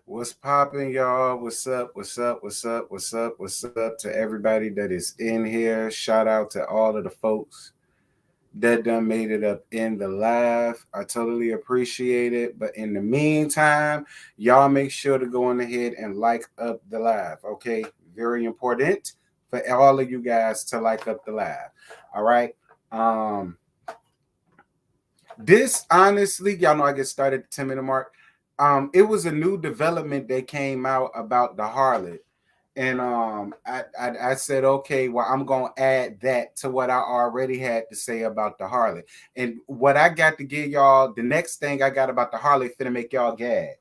What's popping, y'all? What's up? What's up? What's up? What's up? What's up to everybody that is in here? Shout out to all of the folks that done made it up in the live. I totally appreciate it. But in the meantime, y'all make sure to go on ahead and like up the live. Okay, very important for all of you guys to like up the live. All right. Um, this honestly, y'all know I get started at the 10-minute mark. It was a new development that came out about the harlot, and I said, okay, well, I'm gonna add that to what I already had to say about the harlot, and what I got to give y'all. The next thing I got about the harlot finna make y'all gag.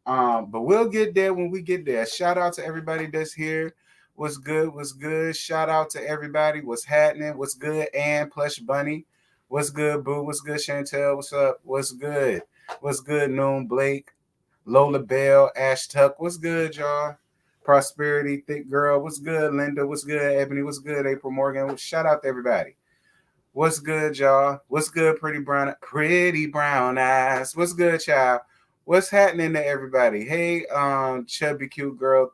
But we'll get there when we get there. Shout out to everybody that's here. What's good? What's good? Shout out to everybody. What's happening? What's good? And Plush Bunny. What's good, Boo? What's good, Chantel? What's up? What's good? What's good, Noon Blake? Lola Bell, Ash Tuck. What's good, y'all? Prosperity, Thick Girl. What's good, Linda? What's good, Ebony? What's good, April Morgan? Shout out to everybody. What's good, y'all? What's good, pretty brown eyes? What's good, child? What's happening to everybody? Hey, chubby cute girl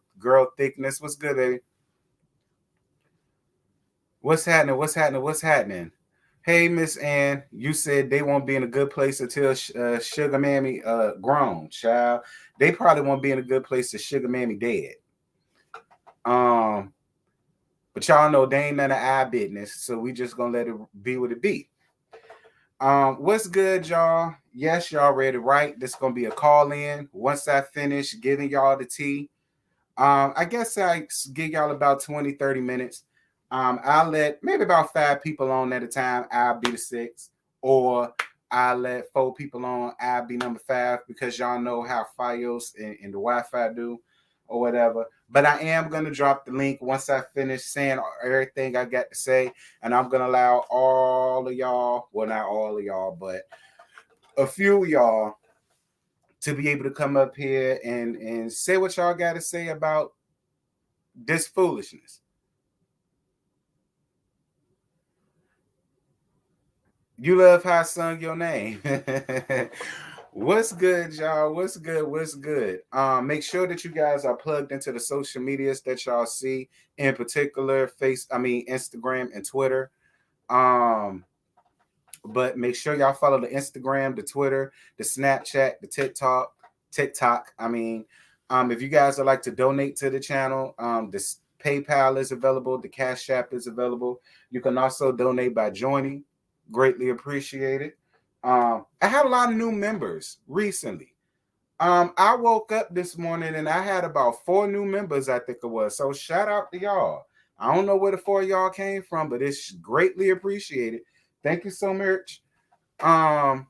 thickness. What's good, baby? What's happening? What's happening? What's happening? Hey, Miss Ann, you said they won't be in a good place until Sugar Mammy grown, child. They probably won't be in a good place till Sugar Mammy dead. Um, but y'all know they ain't none of our business, so we just gonna let it be what it be. What's good, y'all? Yes, y'all ready, right? This gonna be a call in. Once I finish giving y'all the tea, I guess I give y'all about 20, 30 minutes. I'll let maybe about 5 people on at a time. I'll be the sixth, or I'll let 4 people on. I'll be number 5 because y'all know how Fios and the Wi-Fi do, or whatever. But I am gonna drop the link once I finish saying everything I got to say, and I'm gonna allow all of y'all, well, not all of y'all, but a few of y'all to be able to come up here and say what y'all got to say about this foolishness. You love how I sung your name. What's good, y'all? What's good? What's good? Make sure that you guys are plugged into the social medias that y'all see, in particular, Instagram and Twitter. Um, but make sure y'all follow the Instagram, the Twitter, the Snapchat, the TikTok. If you guys would like to donate to the channel, this PayPal is available, the Cash App is available. You can also donate by joining. Greatly appreciated. I had a lot of new members recently. I woke up this morning and I had about 4 new members, I think it was. So shout out to y'all. I don't know where the 4 of y'all came from, but it's greatly appreciated. Thank you so much. Um,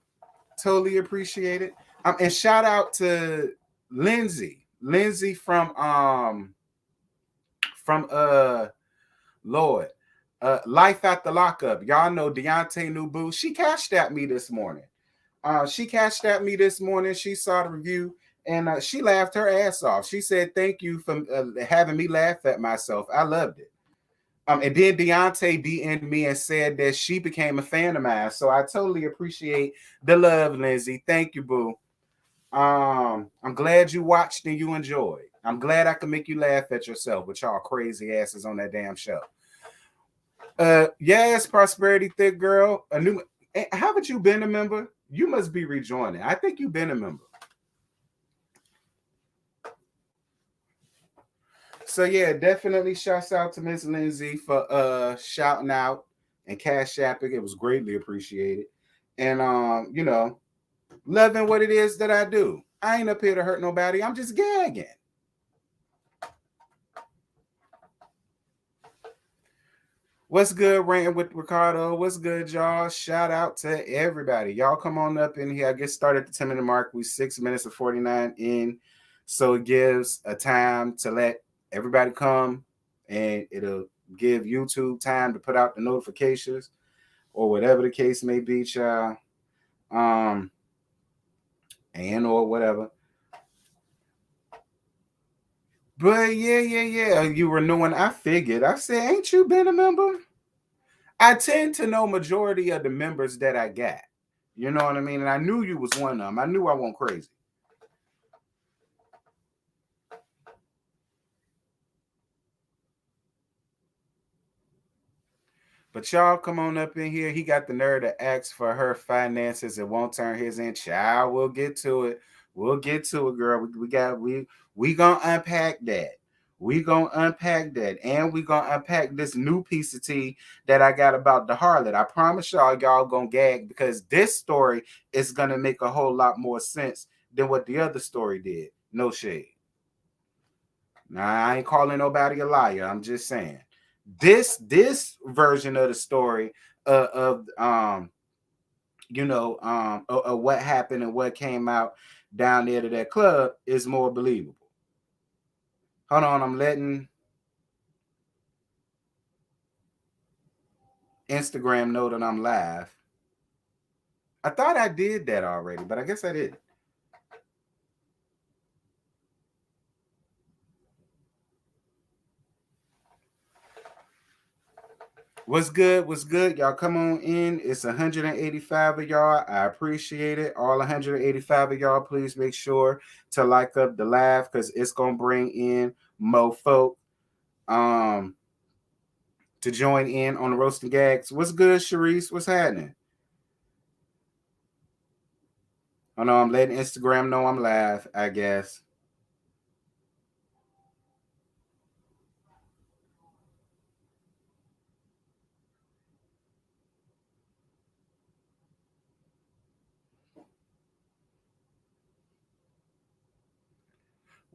totally appreciate it. And shout out to Lindsay. Lindsay from Lord. Life at the Lockup. Y'all know Deontay Nubu. She cashed at me this morning. She saw the review and she laughed her ass off. She said, "Thank you for having me laugh at myself. I loved it." And then Deontay DM'd me and said that she became a fan of mine. So I totally appreciate the love, Lindsay. Thank you, boo. I'm glad you watched and you enjoyed. I'm glad I could make you laugh at yourself with y'all crazy asses on that damn show. Yes, Prosperity Thick Girl. Haven't you been a member? You must be rejoining. I think you've been a member. So yeah, definitely shouts out to Miss Lindsay for shouting out and cash apping. It was greatly appreciated. And loving what it is that I do. I ain't up here to hurt nobody. I'm just gagging. What's good, ranting with Ricardo? What's good, y'all? Shout out to everybody. Y'all come on up in here. I get started at the 10-minute mark. We 6 minutes and 49 in. So it gives a time to let everybody come, and it'll give YouTube time to put out the notifications or whatever the case may be, child. And or whatever. But yeah. You were knowing. I figured. I said, ain't you been a member? I tend to know majority of the members that I got. You know what I mean? And I knew you was one of them. I knew I wasn't crazy. But y'all come on up in here. He got the nerve to ask for her finances and won't turn his in. Child, we'll get to it. We'll get to it, girl. We gonna unpack that. We gonna unpack that. And we gonna unpack this new piece of tea that I got about the harlot. I promise y'all gonna gag because this story is gonna make a whole lot more sense than what the other story did. No shade. Now I ain't calling nobody a liar. I'm just saying this version of the story of of what happened and what came out down there to that club is more believable. Hold on, I'm letting Instagram know that I'm live. I thought I did that already, but I guess I didn't. What's good? What's good? Y'all come on in. It's 185 of y'all. I appreciate it. All 185 of y'all, please make sure to like up the live because it's gonna bring in more folk to join in on the roasting gags. What's good, Sharice? What's happening? Oh no, I'm letting Instagram know I'm live, I guess.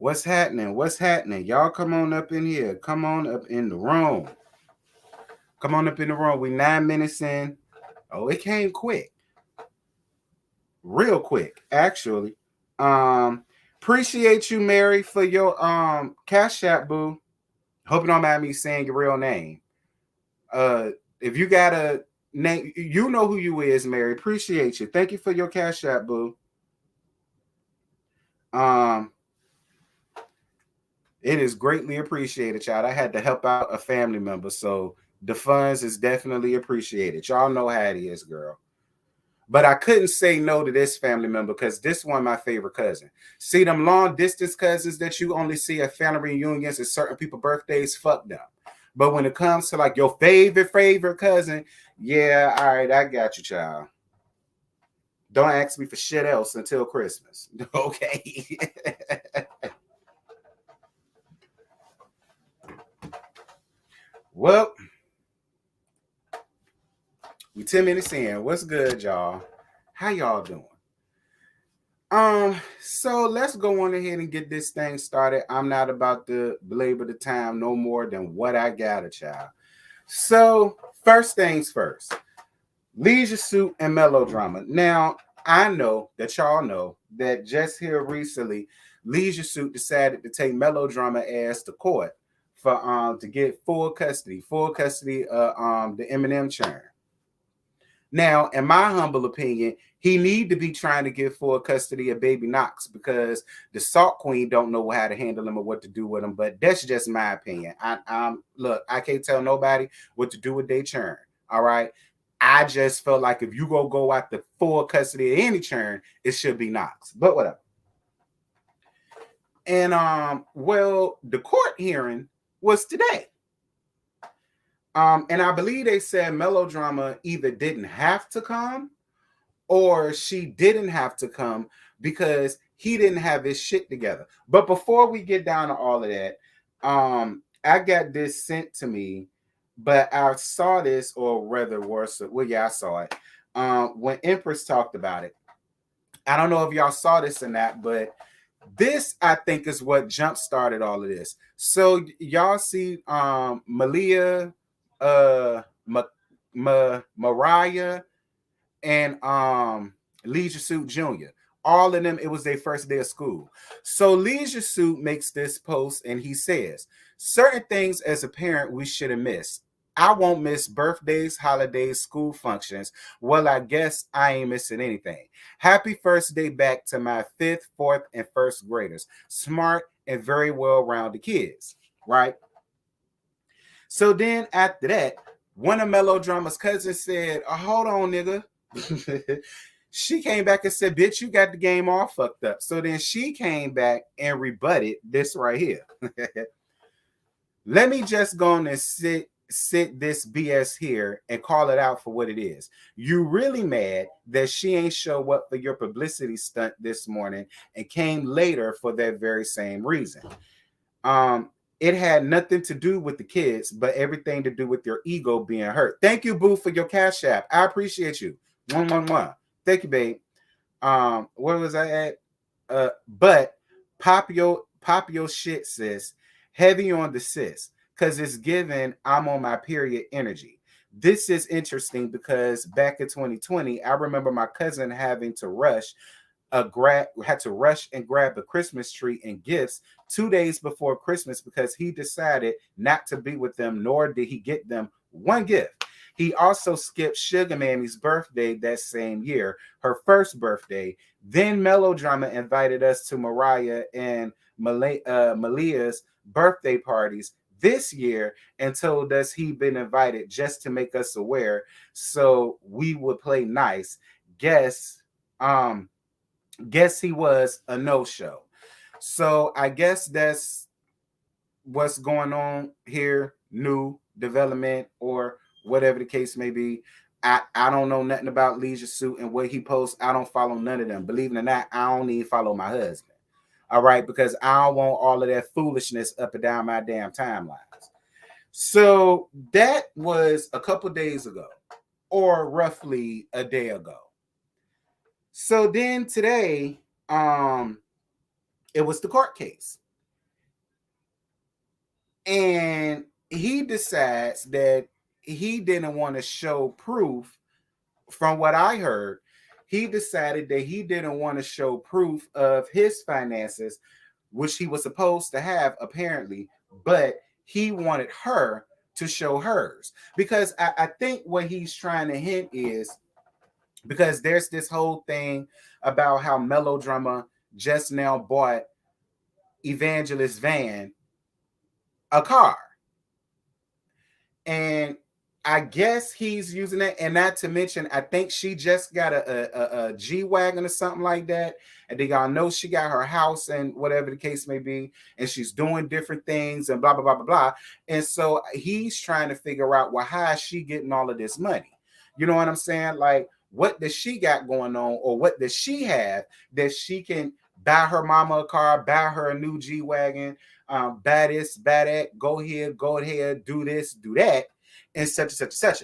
What's happening? What's happening? Y'all come on up in here. Come on up in the room. Come on up in the room. We 9 minutes in. Oh, it came quick. Real quick, actually. Appreciate you, Mary, for your cash app, boo. Hope you don't mind me saying your real name. If you got a name, you know who you is, Mary. Appreciate you. Thank you for your cash app, boo. It is greatly appreciated, child. I had to help out a family member, so the funds is definitely appreciated. Y'all know how it is, girl. But I couldn't say no to this family member because this one my favorite cousin. See them long distance cousins that you only see at family reunions and certain people's birthdays, fuck them. But when it comes to like your favorite cousin, yeah, all right, I got you, child. Don't ask me for shit else until Christmas. Okay. Well, we 10 minutes in. What's good, y'all? How y'all doing? So let's go on ahead and get this thing started. I'm not about to belabor the time no more than what I got, a child. So, first things first. Leisure Suit and Melodrama. Now, I know that y'all know that just here recently, Leisure Suit decided to take Melodrama ass to court for to get full custody of the Eminem churn. Now, in my humble opinion, he need to be trying to get full custody of Baby Knox because the Salt Queen don't know how to handle him or what to do with him. But that's just my opinion. Look, I can't tell nobody what to do with their churn. All right. I just felt like if you go out the full custody of any churn, it should be Knox. But whatever. And well, the court hearing was today. And I believe they said Melodrama either didn't have to come or she didn't have to come because he didn't have his shit together. But before we get down to all of that, I got this sent to me, but I saw this, or rather worse, well, yeah, I saw it. When Empress talked about it. I don't know if y'all saw this or not, but this I think is what jump started all of this. So y'all see Malia, Mariah, and Leisure Suit Jr. All of them, it was their first day of school. So Leisure Suit makes this post and he says, certain things as a parent we shouldn't miss. I won't miss birthdays, holidays, school functions. Well, I guess I ain't missing anything. Happy first day back to my 5th, 4th, and 1st graders. Smart and very well-rounded kids, right? So then after that, one of Melodrama's cousins said, oh, hold on, nigga. She came back and said, bitch, you got the game all fucked up. So then she came back and rebutted this right here. Let me just go on and sit sit this BS here and call it out for what it is. You really mad that she ain't show up for your publicity stunt this morning and came later for that very same reason. It had nothing to do with the kids, but everything to do with your ego being hurt. Thank you, Boo, for your cash app. I appreciate you. Mwah, mwah, mwah. Thank you, babe. Where was I at? But pop your shit, sis. Heavy on the sis, because it's given I'm on my period energy. This is interesting because back in 2020, I remember my cousin having to rush had to rush and grab the Christmas tree and gifts 2 days before Christmas because he decided not to be with them, nor did he get them one gift. He also skipped Sugar Mammy's birthday that same year, her first birthday. Then Melodrama invited us to Mariah and Malia's birthday parties this year and told us he'd been invited just to make us aware so we would play nice. Guess he was a no-show. So I guess that's what's going on here, new development or whatever the case may be. I don't know nothing about Leisure Suit and what he posts. I don't follow none of them. Believe it or not, I don't even follow my husband. All right, because I don't want all of that foolishness up and down my damn timelines. So that was a couple days ago, or roughly a day ago. So then today, it was the court case. And he decides that he didn't want to show proof. From what I heard, he decided that he didn't want to show proof of his finances, which he was supposed to have apparently, but he wanted her to show hers. Because I think what he's trying to hint is, because there's this whole thing about how Melodrama just now bought Evangelist Van a car. And I guess he's using it. And not to mention, I think she just got a G-Wagon or something like that. And then y'all know she got her house and whatever the case may be. And she's doing different things and blah, blah, blah, blah, blah. And so he's trying to figure out, well, how is she getting all of this money? You know what I'm saying? Like, what does she got going on, or what does she have that she can buy her mama a car, buy her a new G-Wagon, buy this, buy that, go ahead, do this, do that, and such and such and such.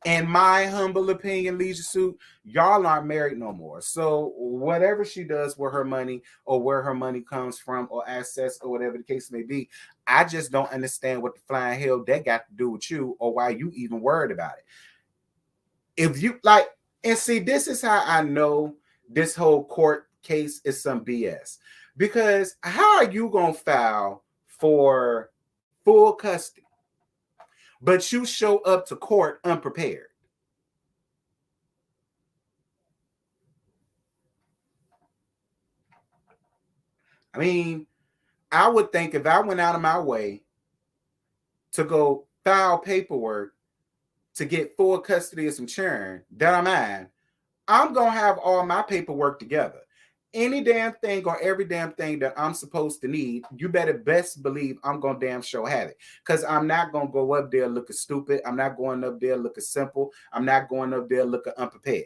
In my humble opinion, Leisure Suit, y'all aren't married no more. So whatever she does with her money, or where her money comes from, or assets, or whatever the case may be, I just don't understand what the flying hell that got to do with you, or why you even worried about it. If you like, and see, this is how I know this whole court case is some BS. Because how are you going to file for full custody, but you show up to court unprepared? I mean, I would think if I went out of my way to go file paperwork to get full custody of some children that I'm mine, I'm going to have all my paperwork together. Any damn thing or every damn thing that I'm supposed to need, you better best believe I'm going to damn sure have it. Because I'm not going to go up there looking stupid. I'm not going up there looking simple. I'm not going up there looking unprepared.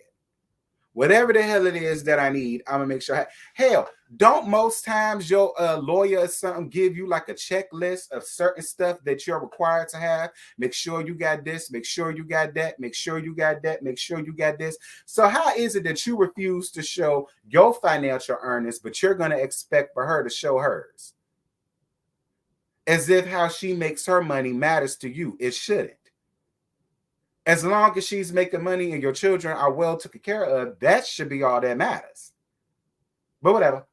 Whatever the hell it is that I need, I'm going to make sure. Hell, don't most times your lawyer or something give you like a checklist of certain stuff that you're required to have? Make sure you got this, make sure you got that, make sure you got that, make sure you got this. So how is it that you refuse to show your financial earnings, but you're going to expect for her to show hers? As if how she makes her money matters to you. It shouldn't. As long as she's making money and your children are well taken care of, that should be all that matters. But whatever.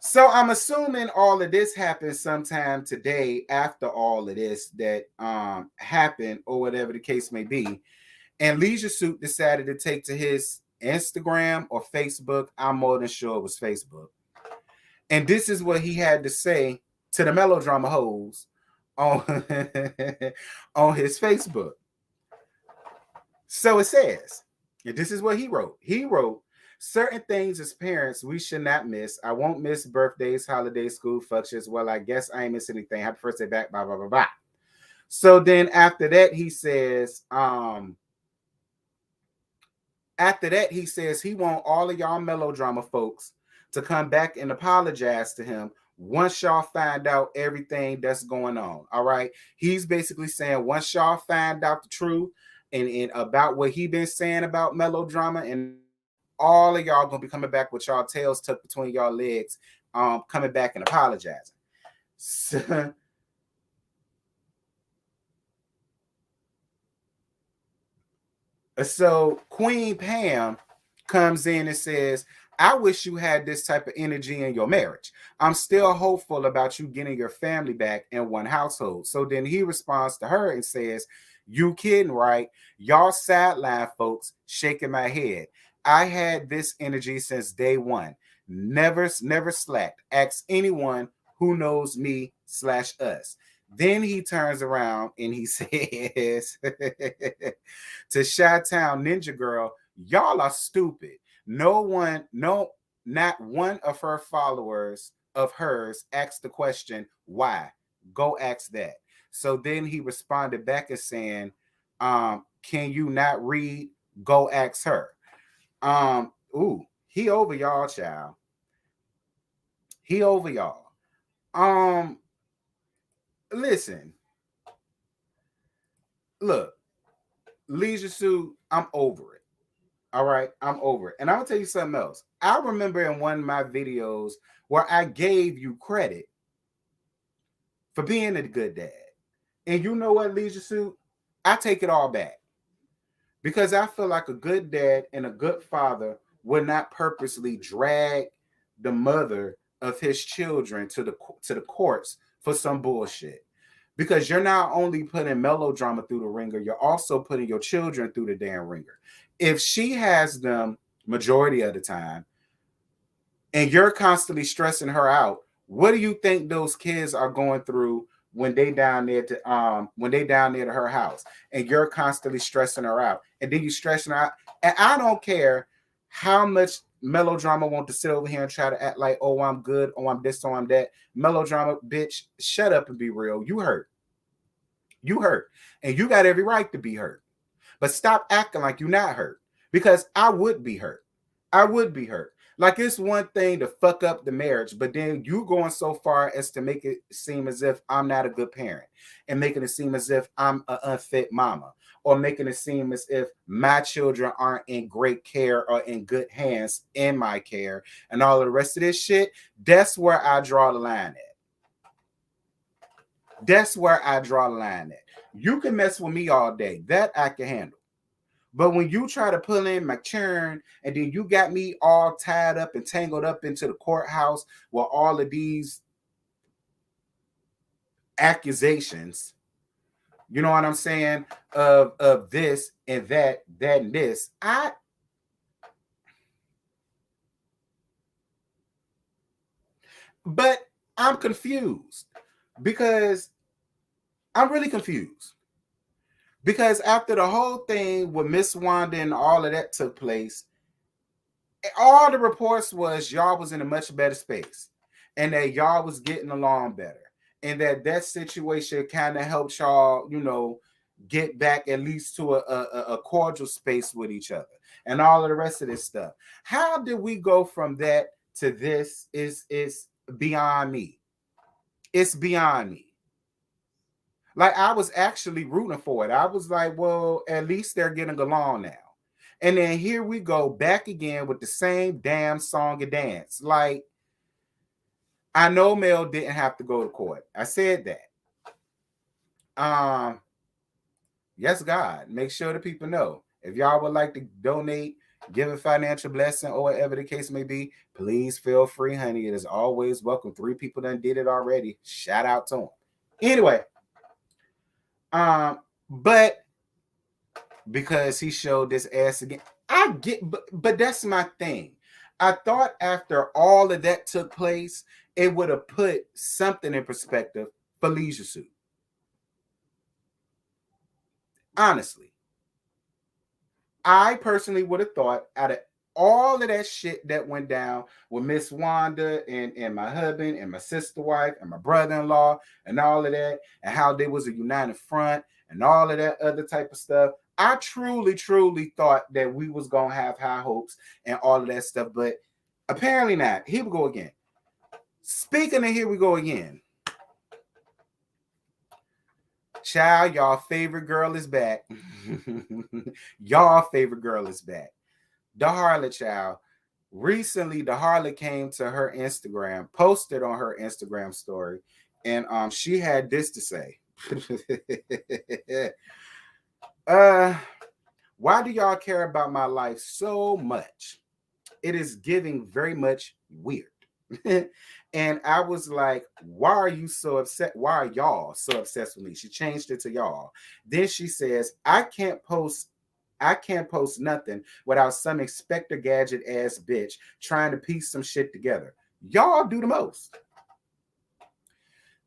So I'm assuming all of this happened sometime today after all of this that happened, or whatever the case may be. And Leisure Suit decided to take to his Instagram or Facebook. I'm more than sure it was Facebook. And this is what he had to say to the Melodrama hoes on, on his Facebook. So it says, and this is what he wrote. He wrote, Certain things as parents we should not miss. I won't miss birthdays, holidays, school functions. Well, I guess I ain't miss anything. Happy first day back, blah, blah, blah, blah. So then after that, he says he want all of y'all melodrama folks to come back and apologize to him once y'all find out everything that's going on. All right. He's basically saying once y'all find out the truth and about what he been saying about melodrama, and all of y'all gonna be coming back with y'all tails tucked between y'all legs, coming back and apologizing. So, so Queen Pam comes in and says, I wish you had this type of energy in your marriage. I'm still hopeful about you getting your family back in one household. So then he responds to her and says, you kidding, right? Y'all sideline folks shaking my head. I had this energy since day one. Never slacked. Ask anyone who knows me / us. Then he turns around and he says to Chi-Town Ninja Girl, y'all are stupid. Not one of her followers of hers asked the question, why? Go ask that. So then he responded back as saying, can you not read? Go ask her. He over y'all, child. He over y'all. Listen. Look, Leisure Suit, I'm over it. All right, I'm over it. And I'm gonna tell you something else. I remember in one of my videos where I gave you credit for being a good dad. And you know what, Leisure Suit? I take it all back. Because I feel like a good dad and a good father would not purposely drag the mother of his children to the courts for some bullshit. Because you're not only putting melodrama through the ringer, you're also putting your children through the damn ringer. If she has them majority of the time and you're constantly stressing her out, what do you think those kids are going through when they down there to her house and you're constantly stressing her out, and then you stressing her out? And I don't care how much melodrama want to sit over here and try to act like, oh, I'm good, oh, I'm this, oh, I'm that. Melodrama, bitch, shut up and be real. You hurt. And you got every right to be hurt. But stop acting like you're not hurt, because I would be hurt. Like, it's one thing to fuck up the marriage, but then you going so far as to make it seem as if I'm not a good parent, and making it seem as if I'm an unfit mama, or making it seem as if my children aren't in great care or in good hands in my care, and all of the rest of this shit. That's where I draw the line at. You can mess with me all day. That I can handle. But when you try to pull in my churn, and then you got me all tied up and tangled up into the courthouse with all of these accusations, you know what I'm saying, of this and that and this, but I'm confused, because I'm really confused. Because after the whole thing with Miss Wanda and all of that took place, all the reports was y'all was in a much better space, and that y'all was getting along better, and that situation kind of helped y'all, get back at least to a cordial space with each other, and all of the rest of this stuff. How did we go from that to this is beyond me. It's beyond me. Like, I was actually rooting for it. I was like, well, at least they're getting along now. And then here we go back again with the same damn song and dance. Like, I know Mel didn't have to go to court. I said that. Yes, God. Make sure the people know. If y'all would like to donate, give a financial blessing, or whatever the case may be, please feel free, honey. It is always welcome. 3 people done did it already. Shout out to them. Anyway, but because he showed this ass again, I get, but that's my thing. I thought after all of that took place, it would have put something in perspective for Leisure Suit. Honestly, I personally would have thought out of all of that shit that went down with Miss Wanda and my husband and my sister wife and my brother-in-law and all of that, and how they was a united front and all of that other type of stuff. I truly, truly thought that we was gonna have high hopes and all of that stuff, but apparently not. Here we go again. Speaking of here we go again. Child, y'all favorite girl is back. Y'all favorite girl is back. The Harlot child. Recently, the Harlot came to her Instagram, posted on her Instagram story, and she had this to say. Why do y'all care about my life so much? It is giving very much weird. And I was like, why are you so upset? Why are y'all so obsessed with me? She changed it to y'all. Then she says, I can't post nothing without some Expector Gadget ass bitch trying to piece some shit together. Y'all do the most.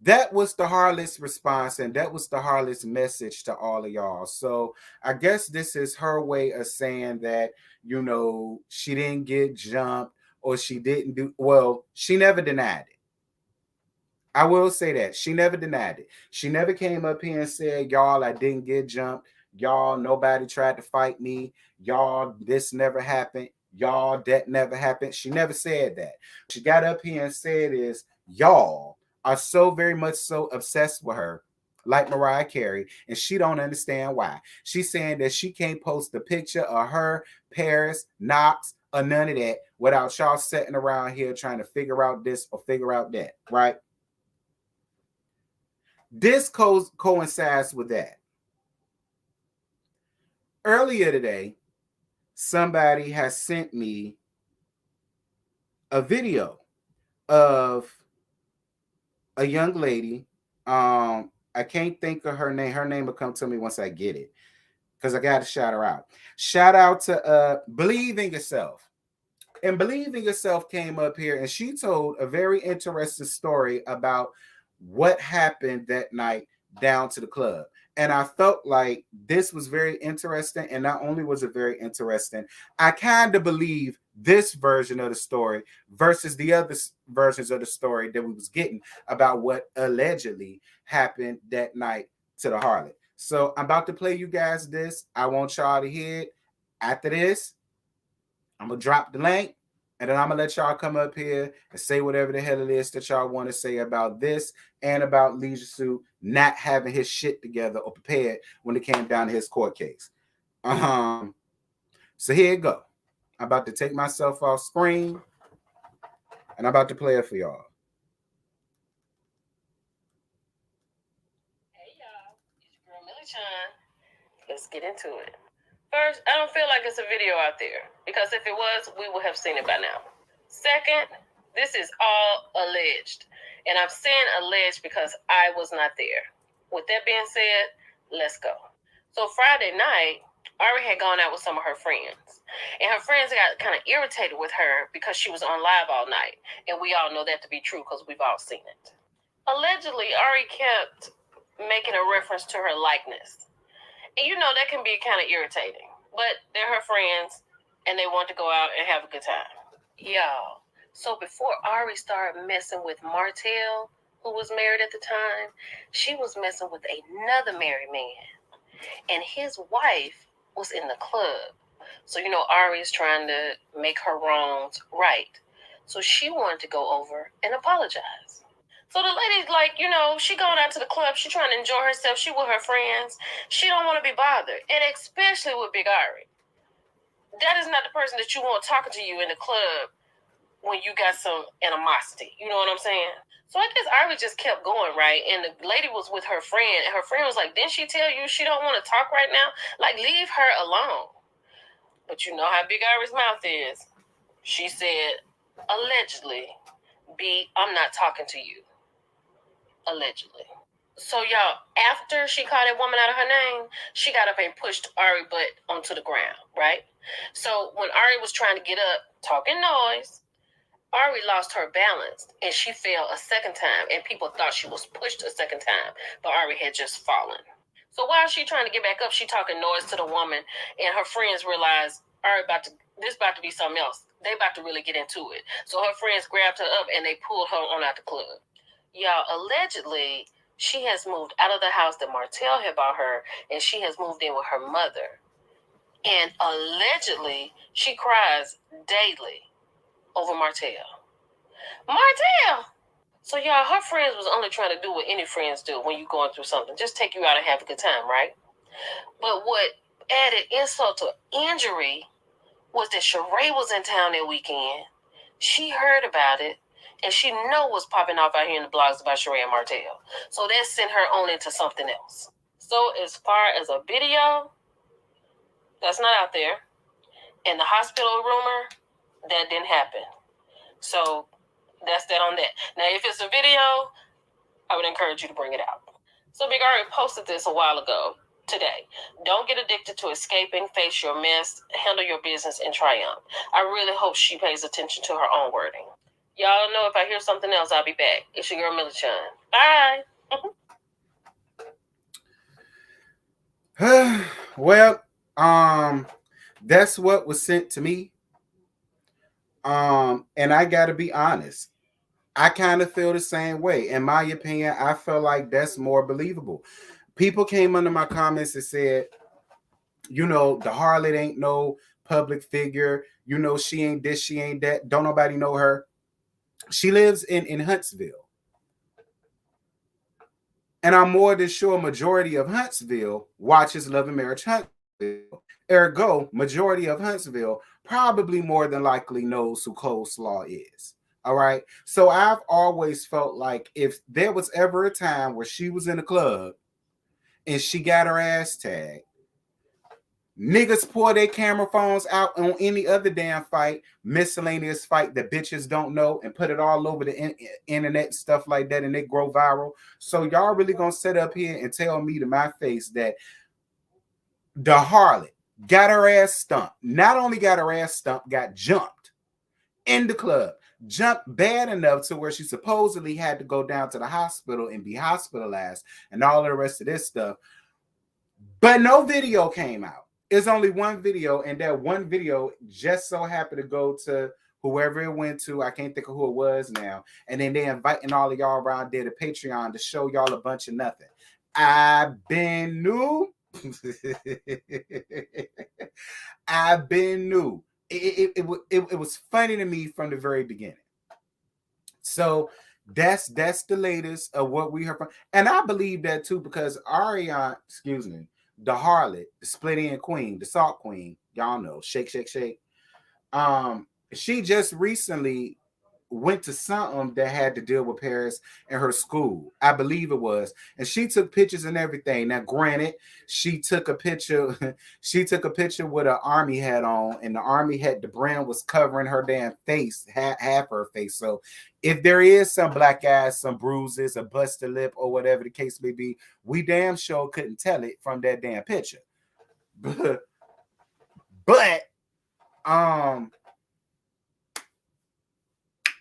That was the Harlot's response, and that was the Harlot's message to all of y'all. So I guess this is her way of saying that, you know, she didn't get jumped or she didn't do well. She never denied it. I will say that she never denied it. She never came up here and said, y'all, I didn't get jumped. Y'all, nobody tried to fight me. Y'all, this never happened. Y'all, that never happened. She never said that. She got up here and said is, y'all are so very much so obsessed with her, like Mariah Carey, and she don't understand why. She's saying that she can't post a picture of her, Paris, Knox, or none of that without y'all sitting around here trying to figure out this or figure out that, right? This coincides with that. Earlier today, somebody has sent me a video of a young lady. I can't think of her name. Her name will come to me once I get it, because I got to shout her out. Shout out to Believe in Yourself. And Believe in Yourself came up here and she told a very interesting story about what happened that night down to the club. And I felt like this was very interesting. And not only was it very interesting, I kind of believe this version of the story versus the other versions of the story that we was getting about what allegedly happened that night to the harlot. So I'm about to play you guys this. I want y'all to hear it. After this, I'm gonna drop the link, and then I'm gonna let y'all come up here and say whatever the hell it is that y'all want to say about this and about Leisure Suit not having his shit together or prepared when it came down to his court case. So here it go. I'm about to take myself off screen, and I'm about to play it for y'all. Hey y'all, it's your girl Millie Chan. Let's get into it. First, I don't feel like it's a video out there, because if it was, we would have seen it by now. Second, this is all alleged. And I'm saying alleged because I was not there. With that being said, let's go. So Friday night, Ari had gone out with some of her friends. And her friends got kind of irritated with her because she was on live all night. And we all know that to be true because we've all seen it. Allegedly, Ari kept making a reference to her likeness. And you know, that can be kind of irritating. But they're her friends, and they want to go out and have a good time. Y'all, so before Ari started messing with Martell, who was married at the time, she was messing with another married man. And his wife was in the club. So, you know, Ari is trying to make her wrongs right. So she wanted to go over and apologize. So the lady's like, you know, she going out to the club. She trying to enjoy herself. She with her friends. She don't want to be bothered. And especially with Big Ari. That is not the person that you want talking to you in the club when you got some animosity. You know what I'm saying? So I guess Ari just kept going, right? And the lady was with her friend. And her friend was like, didn't she tell you she don't want to talk right now? Like, leave her alone. But you know how big Ari's mouth is. She said, allegedly, B, I'm not talking to you. Allegedly. So y'all, after she called that woman out of her name, she got up and pushed Ari butt onto the ground, right? So when Ari was trying to get up, talking noise, Ari lost her balance and she fell a second time, and people thought she was pushed a second time, but Ari had just fallen. So while she trying to get back up, she talking noise to the woman, and her friends realized Ari about to this about to be something else. They about to really get into it. So her friends grabbed her up and they pulled her on out the club. Y'all, allegedly, she has moved out of the house that Martell had bought her, and she has moved in with her mother. And allegedly, she cries daily over Martell. Martell! So, y'all, her friends was only trying to do what any friends do when you're going through something. Just take you out and have a good time, right? But what added insult to injury was that Sheree was in town that weekend. She heard about it, and she know what's popping off out here in the blogs about Sheree and Martell. So that sent her on into something else. So as far as a video, that's not out there. And the hospital rumor, that didn't happen. So that's that on that. Now, if it's a video, I would encourage you to bring it out. So Big Ari posted this a while ago today. Don't get addicted to escaping, face your mess, handle your business, and triumph. I really hope she pays attention to her own wording. Y'all know if I hear something else, I'll be back. It's your girl, Millie Chun. Bye. Well, that's what was sent to me. And I gotta be honest. I kind of feel the same way. In my opinion, I feel like that's more believable. People came under my comments and said, you know, the harlot ain't no public figure. You know, she ain't this, she ain't that. Don't nobody know her. She lives in Huntsville. And I'm more than sure majority of Huntsville watches Love and Marriage Huntsville. Ergo, majority of Huntsville probably more than likely knows who Coleslaw is. All right. So I've always felt like if there was ever a time where she was in a club and she got her ass tagged, niggas pour their camera phones out on any other damn fight, miscellaneous fight that bitches don't know, and put it all over the internet and stuff like that, and they grow viral. So y'all really gonna sit up here and tell me to my face that the harlot got her ass stumped. Not only got her ass stumped, got jumped in the club. Jumped bad enough to where she supposedly had to go down to the hospital and be hospitalized and all of the rest of this stuff. But no video came out. It's only one video, and that one video just so happened to go to whoever it went to. I can't think of who it was now. And then they inviting all of y'all around there to Patreon to show y'all a bunch of nothing. I've been new. I've been new. It was funny to me from the very beginning. So that's the latest of what we heard from, and I believe that too because Ariana, the harlot, the split end queen, the salt queen, y'all know, shake, shake, shake. She just recently went to something that had to deal with Paris and her school. I believe it was. And she took pictures and everything. Now, granted, she took a picture with an army hat on, and the army hat, the brand was covering her damn face, half her face. So if there is some black eyes, some bruises, a busted lip, or whatever the case may be, we damn sure couldn't tell it from that damn picture. But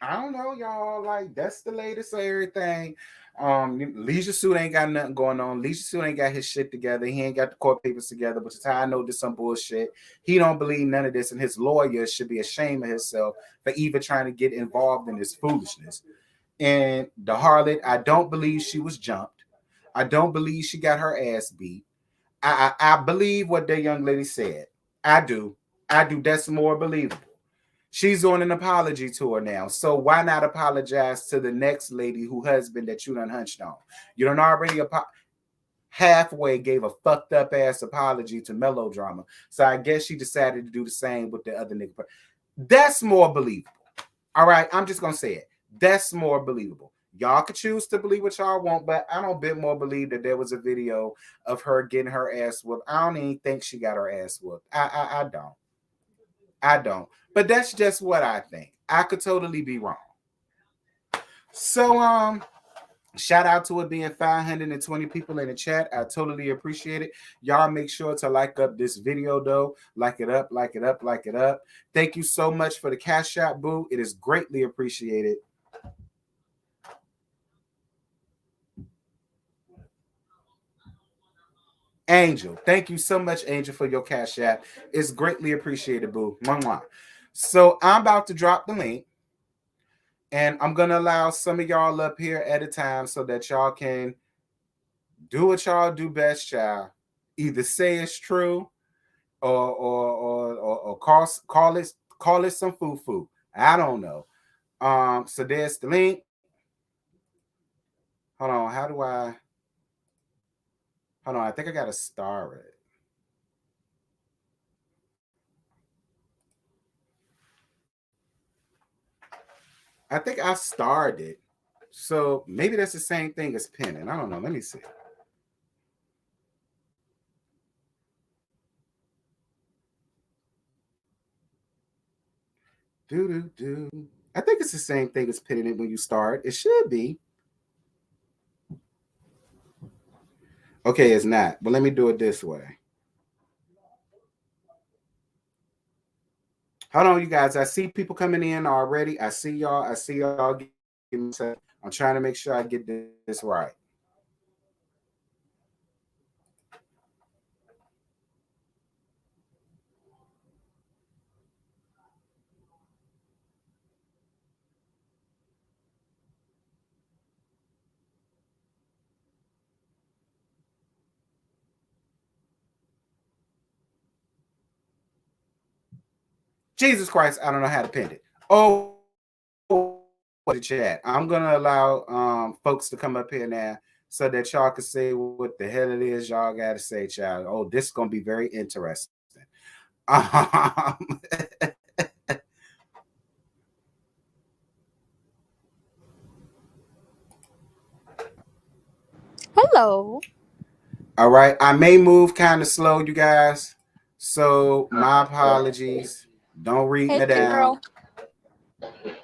I don't know, y'all. Like, that's the latest of everything. Leisure Suit ain't got nothing going on. Leisure Suit ain't got his shit together. He ain't got the court papers together, which is how I know this some bullshit. He don't believe none of this, and his lawyer should be ashamed of himself for even trying to get involved in this foolishness. And the harlot, I don't believe she was jumped. I don't believe she got her ass beat. I believe what that young lady said. I do. That's more believable. She's on an apology tour now. So why not apologize to the next lady who husband that you done hunched on? You done already halfway gave a fucked up ass apology to Melodrama. So I guess she decided to do the same with the other nigga. That's more believable. All right, I'm just going to say it. That's more believable. Y'all could choose to believe what y'all want, but I don't bit more believe that there was a video of her getting her ass whooped. I don't even think she got her ass whooped. I don't. I don't. But that's just what I think. I could totally be wrong. So, shout out to it being 520 people in the chat. I totally appreciate it. Y'all make sure to like up this video, though. Like it up, like it up, like it up. Thank you so much for the cash out, boo. It is greatly appreciated. Angel. Thank you so much, Angel, for your cash app. It's greatly appreciated, boo. Mwah, mwah. So I'm about to drop the link, and I'm gonna allow some of y'all up here at a time so that y'all can do what y'all do best, child. Either say it's true or call it some foo foo. I don't know. So there's the link. Hold on. How do I? Hold on. I think I gotta star it. I think I starred it. So maybe that's the same thing as pinning. I don't know. Let me see. Do do do. I think it's the same thing as pinning it when you start. It should be. Okay, it's not. But let me do it this way. Hold on, you guys. I see people coming in already. I see y'all. I see y'all. Give me a second. I'm trying to make sure I get this right. Jesus Christ, I don't know how to pin it. Oh, the chat. I'm gonna allow folks to come up here now so that y'all can say what the hell it is y'all gotta say, child. Oh, this is gonna be very interesting. Um, Hello. all right, I may move kind of slow, you guys. So my apologies. Don't read Hey, me down. girl.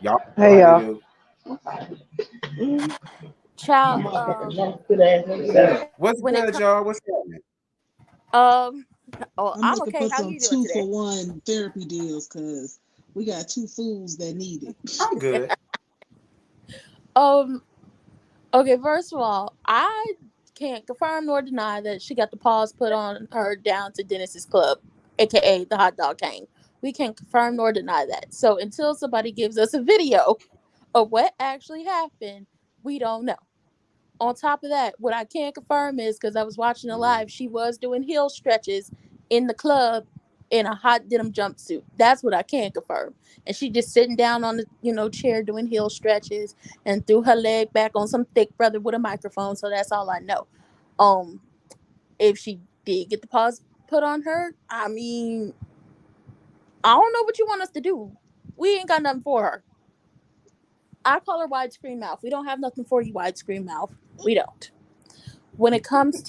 Y'all know Hey how to y'all. do. Child. What's When it good, comes, y'all? What's happening? um, oh, I'm I'm looking okay. for How some you doing today? 2-for-1 therapy deals because we got two fools that need it. I'm good. Um, okay. First of all, I can't confirm nor deny that she got the paws put on her down to Dennis's Club, aka the Hot Dog King. We can't confirm nor deny that. So until somebody gives us a video of what actually happened, we don't know. On top of that, what I can confirm is because I was watching the live, she was doing heel stretches in the club in a hot denim jumpsuit. That's what I can confirm. And she just sitting down on the chair doing heel stretches and threw her leg back on some thick brother with a microphone. So that's all I know. Um, if she did get the paws put on her, I mean, I don't know what you want us to do. We ain't got nothing for her. I call her widescreen mouth. We don't have nothing for you, widescreen mouth. We don't. When it comes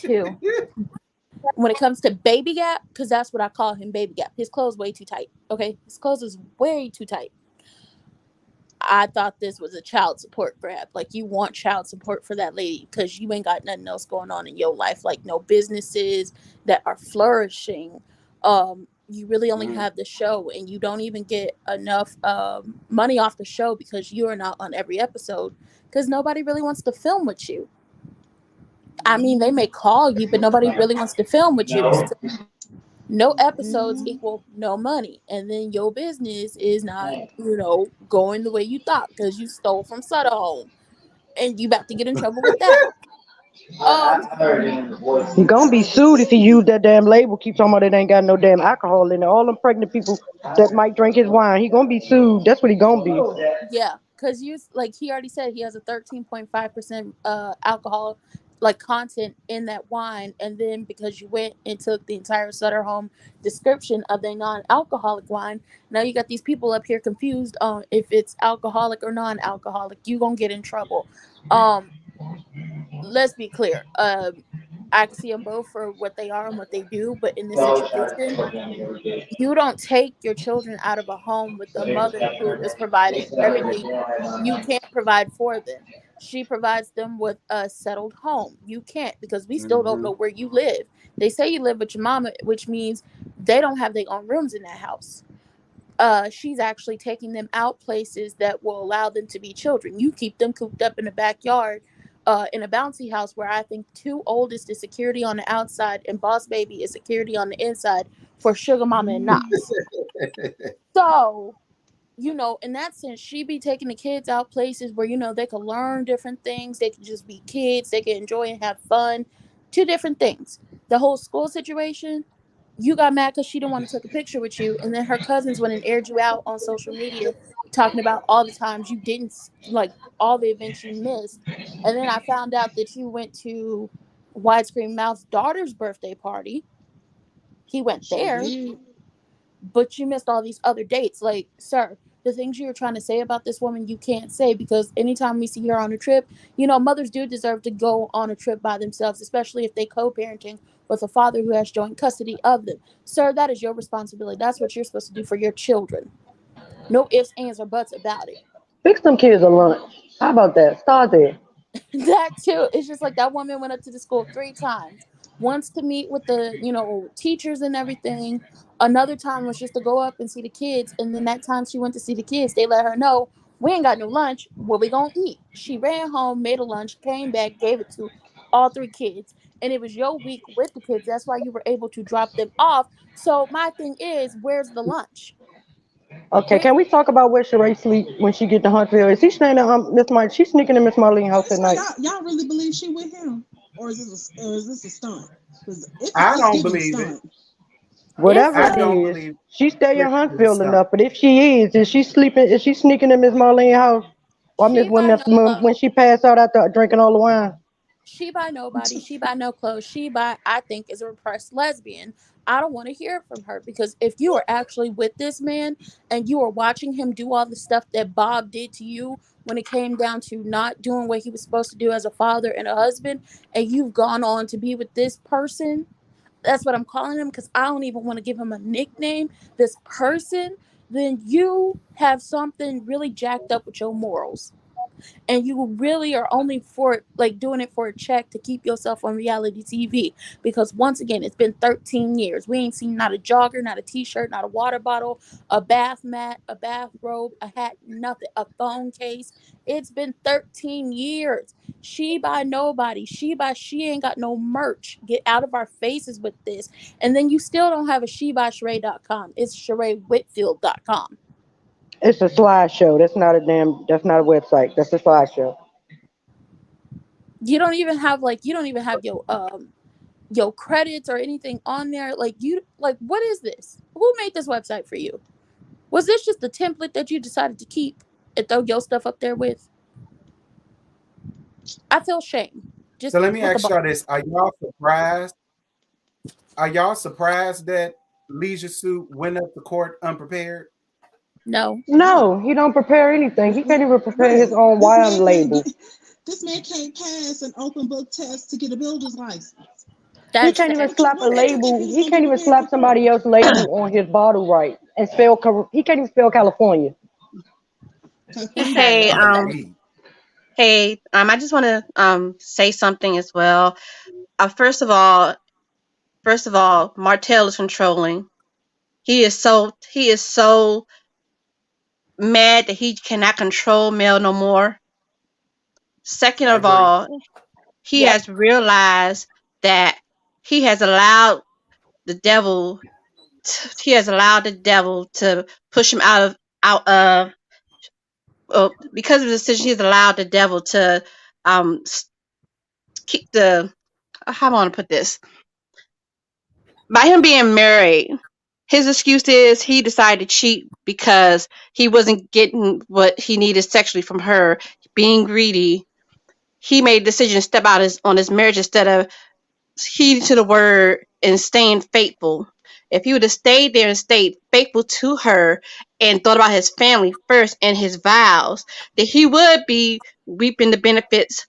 to Baby Gap, because that's what I call him, Baby Gap. His clothes way too tight. Okay, his clothes is way too tight. I thought this was a child support grab. Like you want child support for that lady because you ain't got nothing else going on in your life, like no businesses that are flourishing. You really only Mhm. have the show, and you don't even get enough money off the show because you are not on every episode because nobody really wants to film with you. I mean, they may call you, but nobody really wants to film with you. So no episodes Hmm. equal no money, and then your business is not going the way you thought because you stole from Sutter Home and you about to get in trouble with that. um He gonna be sued if he use that damn label. Keep talking about it ain't got no damn alcohol in it. All them pregnant people that might drink his wine, he gonna be sued. That's what he gonna be. yeah, because you like he already said he has a 13.5% alcohol like content in that wine, and then because you went and took the entire Sutter Home description of the non-alcoholic wine, now you got these people up here confused on if it's alcoholic or non-alcoholic. You gonna get in trouble. um let's be clear. I can see them both for what they are and what they do, but in this situation, you don't take your children out of a home with a mother who is providing everything you can't provide for them. She provides them with a settled home. You can't because we still don't Mhm. know where you live. They say you live with your mama, which means they don't have their own rooms in that house. She's actually taking them out places that will allow them to be children. You keep them cooped up in the backyard, in a bouncy house where I think two oldest is security on the outside and boss baby is security on the inside for sugar mama and Knox. So, you know, in that sense, she be taking the kids out places where, you know, they can learn different things. They can just be kids. They can enjoy and have fun. Two different things. The whole school situation, you got mad because she didn't want to take a picture with you. And then her cousins went and aired you out on social media talking about all the times you didn't, like, all the events you missed. And then I found out that you went to Widescreen Mouth's daughter's birthday party. He went there, but you missed all these other dates. Like, sir, the things you were trying to say about this woman, you can't say, because anytime we see her on a trip, you know, mothers do deserve to go on a trip by themselves, especially if they co-parenting with a father who has joint custody of them. Sir, that is your responsibility. That's what you're supposed to do for your children. No ifs, ands, or buts about it. Fix them kids a lunch. How about that? Start there. That too. It's just like that woman went up to the school 3 times. Once to meet with the, you know, teachers and everything. Another time was just to go up and see the kids. And then that time she went to see the kids, they let her know, we ain't got no lunch. What we gonna eat? She ran home, made a lunch, came back, gave it to all 3 kids. And it was your week with the kids. That's why you were able to drop them off. So my thing is, where's the lunch? Okay, Where can we talk about where Sheree sleep when she get to Huntsville? Is he staying at Miss Martin? She's sneaking in Miss Marlene's house at So night. y'all really believe she with him, or is this a stunt? Because I it's don't giving believe it. stunt. it's Whatever I it like don't is, believe she stay in it is Huntsville stunt. enough. But if she is she sleeping? Is she sneaking in Miss Marlene's house? Or Miss she buy no when clothes. she passed out after drinking all the wine? She buy nobody. She buy no clothes. She buy, I think, is a repressed lesbian. I don't want to hear it from her, because if you are actually with this man and you are watching him do all the stuff that Bob did to you when it came down to not doing what he was supposed to do as a father and a husband, and you've gone on to be with this person, that's what I'm calling him, because I don't even want to give him a nickname, this person, then you have something really jacked up with your morals, and you really are only for like doing it for a check to keep yourself on reality TV. Because once again, it's been 13 years. We ain't seen not a jogger, not a t-shirt, not a water bottle, a bath mat, a bathrobe, a hat, nothing, a phone case. It's been 13 years. She by nobody. She ain't got no merch. Get out of our faces with this. And then you still don't have a shebysheree.com. It's shereewhitfield.com. It's a slideshow. That's not a damn. That's not a website. That's a slideshow. You don't even have like, you don't even have your credits or anything on there. Like, you, like, what is this? Who made this website for you? Was this just the template that you decided to keep and throw your stuff up there with? I feel shame, So just let me with the ask y'all bar. this: Are y'all surprised? Are y'all surprised that Leisure Suit went up to court unprepared? No. No, he don't prepare anything. He can't even prepare his Right. own This wine man can't label. get. This man can't pass an open book test to get a builder's license. He That's can't even sad. slap a What makes you think label. he's He gonna be can't even prepared for slap court? somebody else's label on his bottle right and spell. He can't even spell California. He's California. very Hey, upset. Golly. I just want to say something as well. First of all, Martell is controlling. He is so mad that he cannot control Mel no more. Second I of agree. all, he Yep. has realized that he has allowed the devil. He has allowed the devil to push him out of. Because of the decision, he's allowed the devil to um keep the. How do I want to put this? By him being married, his excuse is he decided to cheat because he wasn't getting what he needed sexually from her. Being greedy, he made a decision to step out on his marriage instead of heeding to the word and staying faithful. If he would have stayed there and stayed faithful to her and thought about his family first and his vows, then he would be reaping the benefits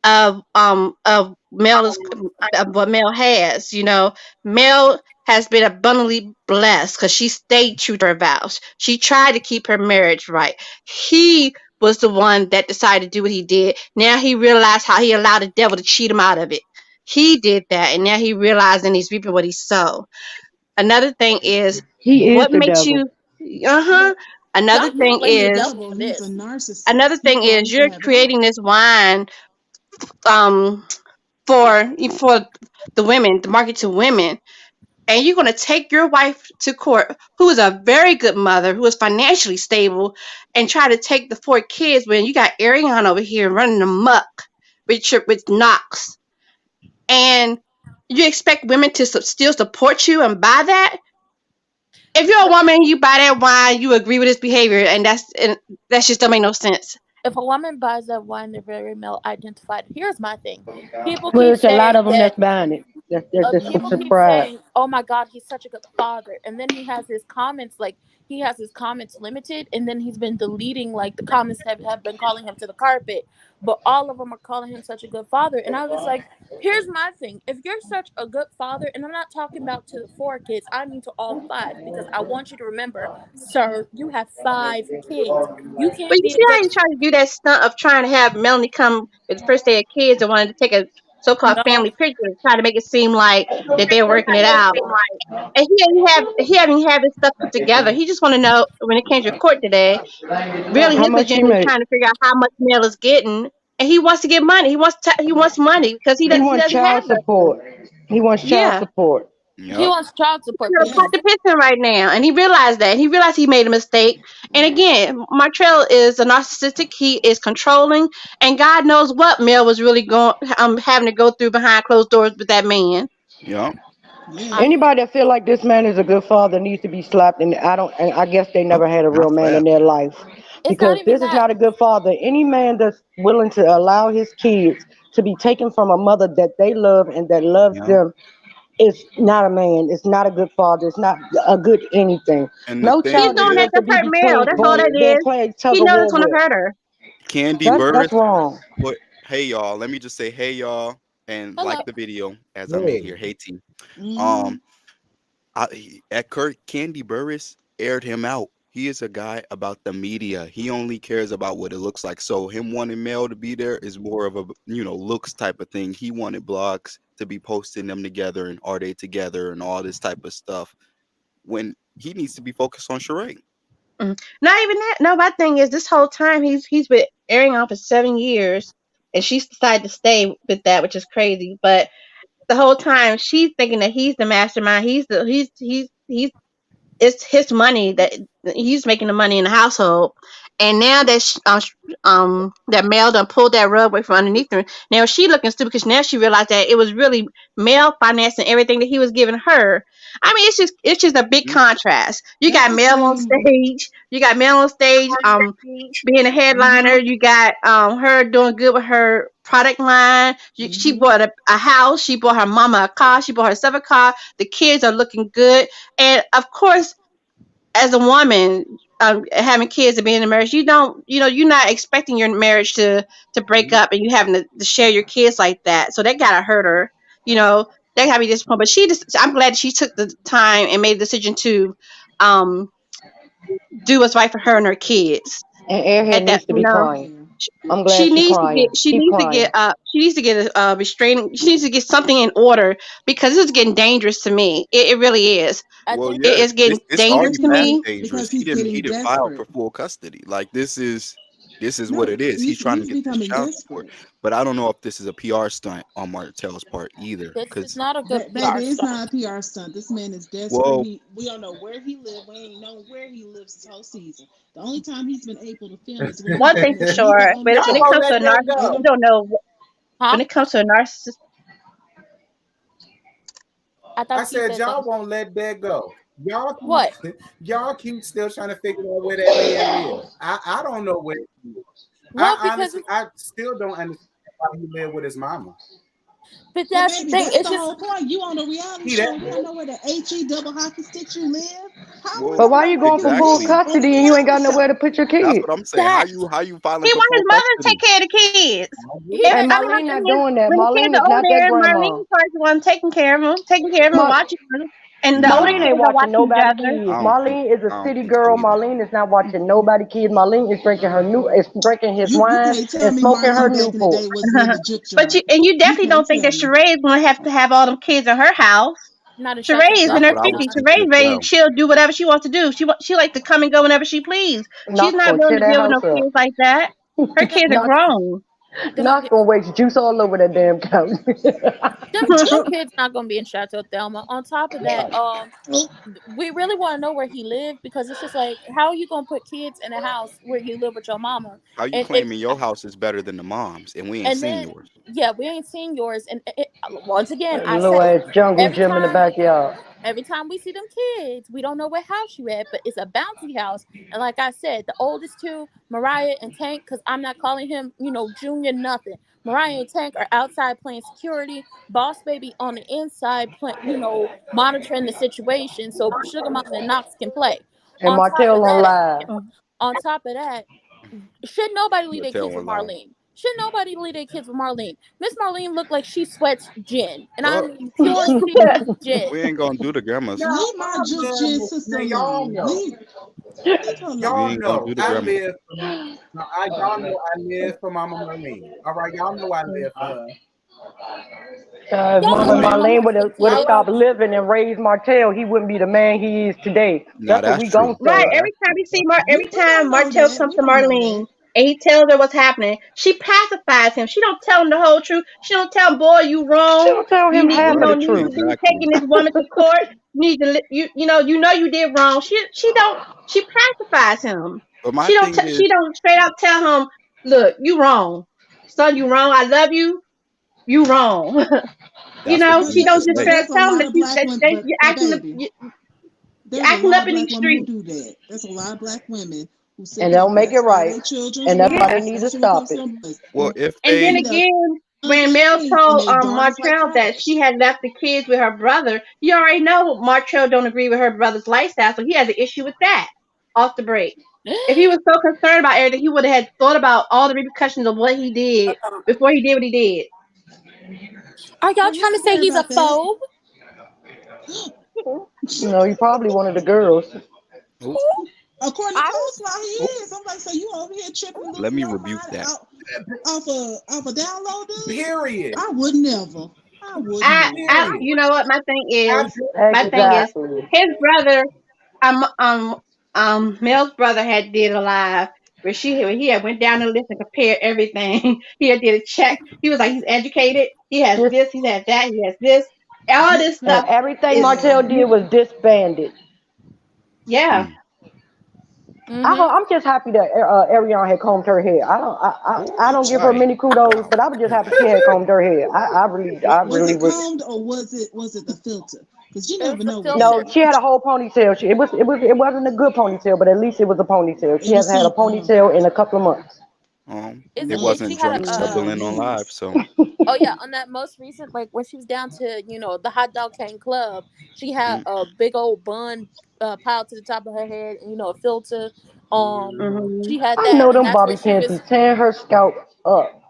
of Mel of what Mel has. Mel has been abundantly blessed because she stayed true to her vows. She tried to keep her marriage right. He was the one that decided to do what he did. Now he realized how he allowed the devil to cheat him out of it. He did that, and now he realized and he's reaping what he sowed. Another thing is He is what the makes devil. you. Uh huh. Another Y'all He's can't thing not blame just the the is devil devil. for He's a this. another narcissist. He thing thought is he could you're have it creating all. this wine um for the women, the market to women, and you're going to take your wife to court, who is a very good mother, who is financially stable, and try to take the 4 kids when you got Ariana over here running amok with Knox, and you expect women to still support you and buy that? If you're a woman, you buy that wine, you agree with his behavior, and that just don't make no sense. If a woman buys that wine, they're very male identified. Here's my thing: people Well, keep it's a lot saying of them that that's buying it. That's people some keep pride. saying, "Oh my God, he's such a good father," and then he has his comments limited, and then he's been deleting like the comments that have been calling him to the carpet, but all of them are calling him such a good father. And I was like, here's my thing: if you're such a good father, and I'm not talking about to the 4 kids, I mean to all 5, because I want you to remember, sir, you have 5 kids. You But can't you be see a how good you try to do that stunt of trying to have Melanie come with the first day of kids and wanted to take a so-called no. family picture and try to make it seem like that they're working it out. And he haven't have his stuff put together. He just want to know when it came to court today. Really, How his much he agenda is make? trying to figure out how much Mel is getting, and he wants to get money. He wants money because He he wants doesn't have child nothing. support. He wants child Yeah. support. He Yep. wants child He's support in a pot Yes. because to piss in right now, and he realized that. He realized he made a mistake. And again, Martrell is a narcissistic. He is controlling, and God knows what Mel was really going, having to go through behind closed doors with that man. Yep. Yes. I'm Anybody that feel like this man is a good father needs to be slapped. And I don't. And I guess they Yep. never had a real Not man in slap. their life, it's not because even this is that. not a good father. Any man that's willing to allow his kids to be taken from a mother that they love and that loves Yep. them is not a man. It's not a good father. It's not a good anything. And the No thing He's child doing that is, deserves to to be hurt Mel. between That's all that being is. played He tug of knows it's war gonna with. hurt her. Candy That's Burris wrong. put, hey y'all, let me just say hey y'all and like Hello. the video as I'm in Hey. here. Hey team. Mm-hmm. Um at Kurt, Candy Burris aired him out. He is a guy about the media. He only cares about what it looks like. So him wanting Mel to be there is more of a looks type of thing. He wanted blogs to be posting them together and are they together and all this type of stuff. When he needs to be focused on Sheree. Not even that. No, my thing is this whole time he's been airing on for 7 years, and she's decided to stay with that, which is crazy. But the whole time she's thinking that he's the mastermind. He's it's his money that he's making the money in the household. And now that that Mel done pulled that rug away from underneath her, now she looking stupid because now she realized that it was really Mel financing everything that he was giving her. I mean, it's just a big Mhm. contrast. You That's got the Mel on same. stage. You got Mel on stage. Being a Mm-hmm. headliner, you got her doing good with her product line. She Mm-hmm. bought a house. She bought her mama a car. She bought herself a car. The kids are looking good, and of course, as a woman, having kids and being in a marriage, you're not expecting your marriage to break Mhm. up and you having to share your kids like that. So that gotta hurt her. You know, that gotta be disappointing. But I'm glad she took the time and made the decision to um do what's right for her and her kids. And Airhead At that, needs to be crying. Yeah. I'm she glad she needs to crying. get she Keep needs to crying. get a restraining. She needs to get something in order because this is getting dangerous to me. It really is. I Well, think It yeah, is getting it's dangerous already Because to he's past me. getting dangerous. because He he's didn't getting he didn't file for desperate. full custody. Like this is what No, it is. He's trying to he's get this becoming child support. desperate. But I don't know if this is a PR stunt on Martell's part either. this is Cause not a good PR Baby, it's not stunt. a PR stunt. This man is desperate. well, We don't know where he lives. We ain't known where he lives this whole season. The only time he's been able to film is when One he's thing been for sleeping sure, on the when y'all it gonna couch. comes to let a that narcissist, Ain't we go. no don't know. Huh? When it comes to a narcissist, I I thought you said said y'all something. won't let that go. Y'all What? y'all keep still trying to figure out where that man lives. I don't know where he lives. Well, because I still don't understand why he lived with his mama. but But that's the baby, thing. that's It's the just whole point. You on a reality He that show. We don't know where the HE double hockey sticks you live. How we well But gonna why know you where going for you full exactly. live on a custody and you ain't reality got nowhere to show? put your That's kids? what I'm saying. that How you filing he for wants full his mother to take custody? care of the kids. I get If it. And I mean, Marlene not doing that. when the kids Marlene are is over not that there, grandma. Marlene's probably the one taking care of them, Mar- watching them, and the older Marlene Nah, ain't kids are watching watching each nobody other. kids. Marlene is a I don't city think so girl. either. Marlene is not watching nobody kids. Marlene is drinking his You wine can't tell and me smoking her Marlene back in the Newport. day was living the juke But joint. you You definitely can't don't think tell that me. Sheree is going to have all them kids in her house. not if that's Sheree is in That's her exactly what I what's was 50s. gonna thinking Sheree's as ready to well. chill, do whatever she wants to do. She like to come and go whenever she please. She's Knock not or willing tear to that deal with no house up. kids like that. Her the kids are Knock grown. Them, Knox gonna waste juice all over that damn couch. them kids not gonna be in Chateau Thelma. On top of that, Oh, we really want to know where he lived because it's just like, how are you gonna put kids in a house where you live with your mama? How you And it, claiming your house is better than the mom's and we ain't and seen then yours? yeah, we ain't seen yours. And once again, I Little say ass jungle every gym in the time. backyard. Every time we see them kids, we don't know what house you at, but it's a bouncy house. And like I said, the oldest two, Mariah and Tank, because I'm not calling him, Junior nothing. Mariah and Tank are outside playing security. Boss Baby on the inside, monitoring the situation so Sugar Mama and Knox can play. And On top of Martell on that, live. on top of that, should nobody leave You'll their tell kids with online. Marlene? Should nobody leave their kids with Marlene? Miss Marlene looked like she sweats gin, and I Oh, mean pure seafood gin. we ain't gonna do the grandmas. Now, leave my just Jen sister now y'all alone. know. Leave her We Y'all alone. ain't gonna know do the I grandma. live for y'all know I live for Mama Marlene. All right, y'all know I live for her. If Y'all Mama know Uh-huh. Grandma Marlene would Marlene have played. stopped living and raised Martell, he wouldn't be the man he is today. Nah, That's what that's we true. gonna Right. say. Nah, Every that's time true. you see every We time don't know Martell that. comes We to don't know that. Marlene and he tells her what's happening, she pacifies him. She don't tell him the whole truth. She don't tell him, boy, you wrong. She'll tell You him need, half you of know, the Right. need truth. to be Exactly. taking this woman to court. You need to, you know, you did wrong. She don't. She pacifies him. But my She don't. thing is, She don't straight up tell him, look, you wrong, son. You wrong. I love you. You wrong. You that's what know, But they she used to don't there's just but say. straight up there's a tell him lot that of black women, you're but acting up. baby, You're there's a acting lot up of in black these women who streets. do that. There's a lot of black women who sit And there they'll and make it pacify right. their children's And that's why wrongs, Yeah. they need to especially when it stop comes to it. them boys. Well, if And then they, End up again, when Mel unashamed and told they daughters like Martrell that she trash. had left the kids with her brother, you already know Martrell don't agree with her brother's lifestyle, so he has an issue with that off the break. If he was so concerned about everything, he would have had thought about all the repercussions of what he did before he did what he did. Are y'all Oh, he trying to don't say care he's a about that. phobe? No, he probably one of the girls. oh, According to I Coleslaw, he oh, is. I'm like, so you over here tripping, let losing me your rebuke mind that. out off a download, dude? Period. I would never. I would I, never. I, Period. you know what I my thing is, Exactly. his brother, Mel's brother had did a live where he had went down the list and compared everything. He had did a check. He was like, he's educated. He has Just this. He has that. He has this. All Yeah, this and stuff everything is, yeah. Martell did was disbanded. yeah. Mm. mm-hmm. I'm just happy that Ariana had combed her hair. Oh, I don't give her right. many kudos, Wow. but I was just happy she had combed her hair. I Was really it would. combed or was it the filter? Because you It was never the know with No, that. filter. she had a whole ponytail. It wasn't a good ponytail, but at least it was a ponytail. She It was hasn't had a something, huh? ponytail in a couple of months. It She wasn't had drunk a tumbling on live, Yes. so oh yeah, on that most recent, like when she was down to the Hot Dog King Club, she had mm, a big old bun piled to the top of her head, and a filter. Hmm. She had I that, know and them that's bobby what she pins was. be tearing her scalp up.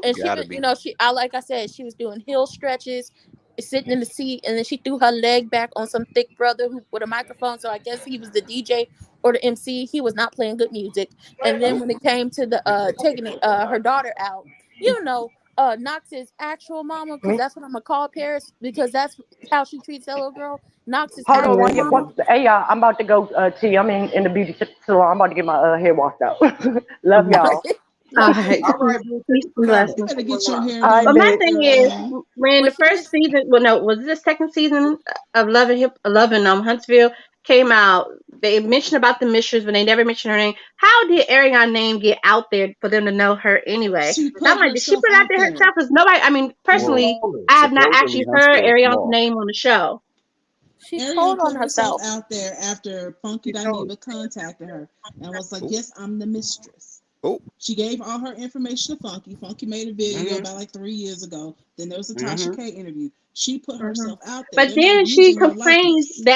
And she gotta was, be. I like I said, she was doing heel stretches, sitting in the seat, and then she threw her leg back on some thick brother who with a microphone. So I guess he was the DJ or the MC. He was not playing good music. And then when it came to the taking her daughter out, Knox's actual mama, because Me? that's what I'm gonna call Paris, because that's how she treats that little girl. Knox's Hold on, actual one, mama. Yeah. one, hey y'all, I'm about to go tea. I'm in the beauty salon. I'm about to get my hair washed out. Love y'all. All Love you. right. all right, boo. Peace Thanks for and coming. You blessings. better get your hair I done But my real bet. thing early is, on. when When the she first was season, well, no, was it the second season of Love and Huntsville came out? They mentioned about the mistress, but they never mentioned her name. How did Ariana's name get out there for them to know her anyway? She So I'm put like, did she herself put it out out there there. herself? Because nobody, I mean, She Well, personally, told I us. have not supposedly actually heard Huntsville is Ariana's small. name on the show. she Ariana told on put herself herself. out there after Funky She told Dineva contacted her and was like, Oh, yes, I'm the mistress. oh, She gave all her information to Funky. Funky made a video us. about like 3 years ago. Then there was a Tasha Mm-hmm. K interview. She put Hmm. herself out there. But They're not then she using her complains likeness.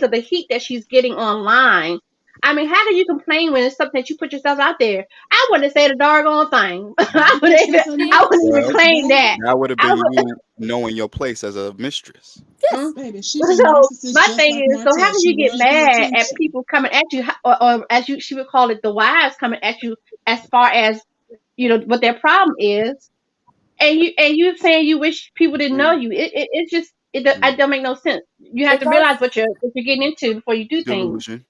of the heat that she's getting online. I mean, how do you complain when it's something that you put yourself out there? I wouldn't say the doggone thing. Because she's a I wouldn't even well, narcissist, claim that. baby. that would have I been would. you knowing your place as a mistress. Yes. Mm. Baby, she's a So narcissist my just thing like is, so how Martell. can She you get wears the mad at attention. people coming at you, or as she would call it, the wives coming at you, as far as what their problem is, and you saying you wish people didn't know Mm, you. It's just it mm. don't make no sense. You have It to goes realize what you're getting into before you do things. Delusion.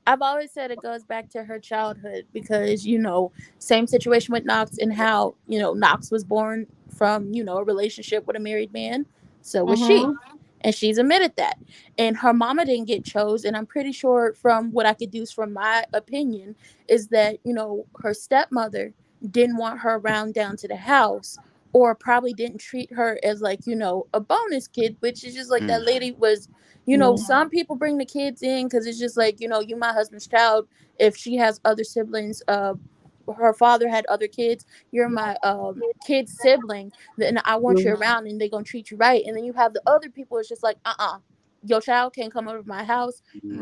I've always said it goes back to her childhood because, you know, same situation with Knox and how, you know, Knox was born from, you know, a relationship with a married man. So was she. Mhm. And she's admitted that. And her mama didn't get chose. And I'm pretty sure from what I could deduce from my opinion is that, you know, her stepmother didn't want her around down to the house or probably didn't treat her as like, you know, a bonus kid, which is just like that Mm. lady was, you know, Yeah. some people bring the kids in because it's just like, you know, you my husband's child. If she has other siblings, her father had other kids, you're my kid's sibling, then I want you Mhm. around and they're gonna treat you right. And then you have the other people, it's just like, your child can't come over to my house.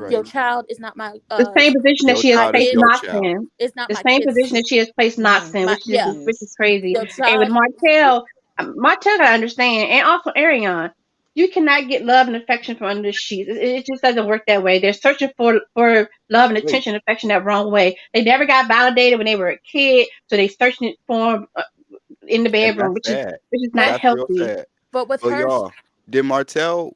Your Right. child is not my The same position that Your she has my child is placed kid. your Knox child. in. It's not The my same kid's position that she has placed Knox Right. in, my yeah. which is Yes. crazy. Your And with child Martell gotta understand, and also Arion, you cannot get love and affection from under the sheets. It just doesn't work that way. They're searching for love and Wait, attention and affection that wrong way. They never got validated when they were a kid, so they searching it for 'em, in the and bedroom, that's sad. which is not but That's real healthy. sad. with But her y'all, did Martell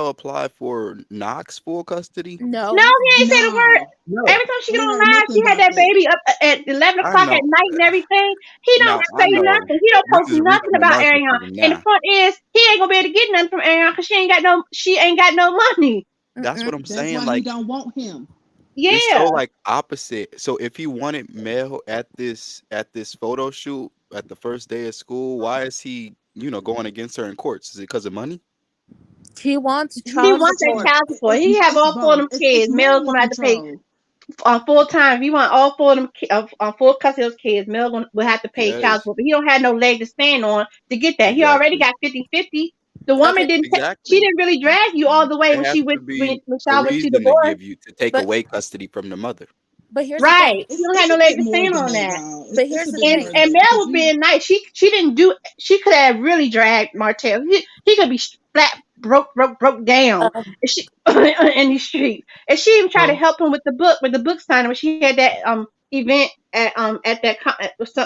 apply for Knox full custody? No, no. he ain't say the word. No. No, Every time she I get ain't on heard live, nothing she had about that that. baby up at 11 I o'clock at know. night and everything. He don't Now I say know nothing. He don't this post is nothing reaping the about Ariana. narcissism And the now. point is, he ain't gonna be able to get nothing from Ariana because she ain't got no money. That's what Mm-mm. I'm That's saying. why he Like don't want him. it's Yeah, so like opposite. So if he wanted Mel at this photo shoot at the first day of school, why is he, going against her in courts? Is it because of money? He wants he child wants that support. child support. He have It's all four of both. them It's kids. Mel's money and gonna have to pay control. on full time. If you want all four of them on full custody of those kids, will have to pay child Yes, support. But he don't have no leg to stand on to get that. He already exactly. got 50-50. The woman Okay, didn't. She Exactly. didn't really drag you all the way It when has she to went be when a y'all went to reason to divorce. give you to take but away custody from the mother. here's the thing. Right. You don't have It's no a leg bit to more stand than on that, that. dog. But It's here's a the bit And more thing. than and that Mel because was being nice. She didn't do. She could have really dragged Martell. He could be flat broke down. Um, And she in these streets. And she even tried to no. help him with the book signing when she had that event at that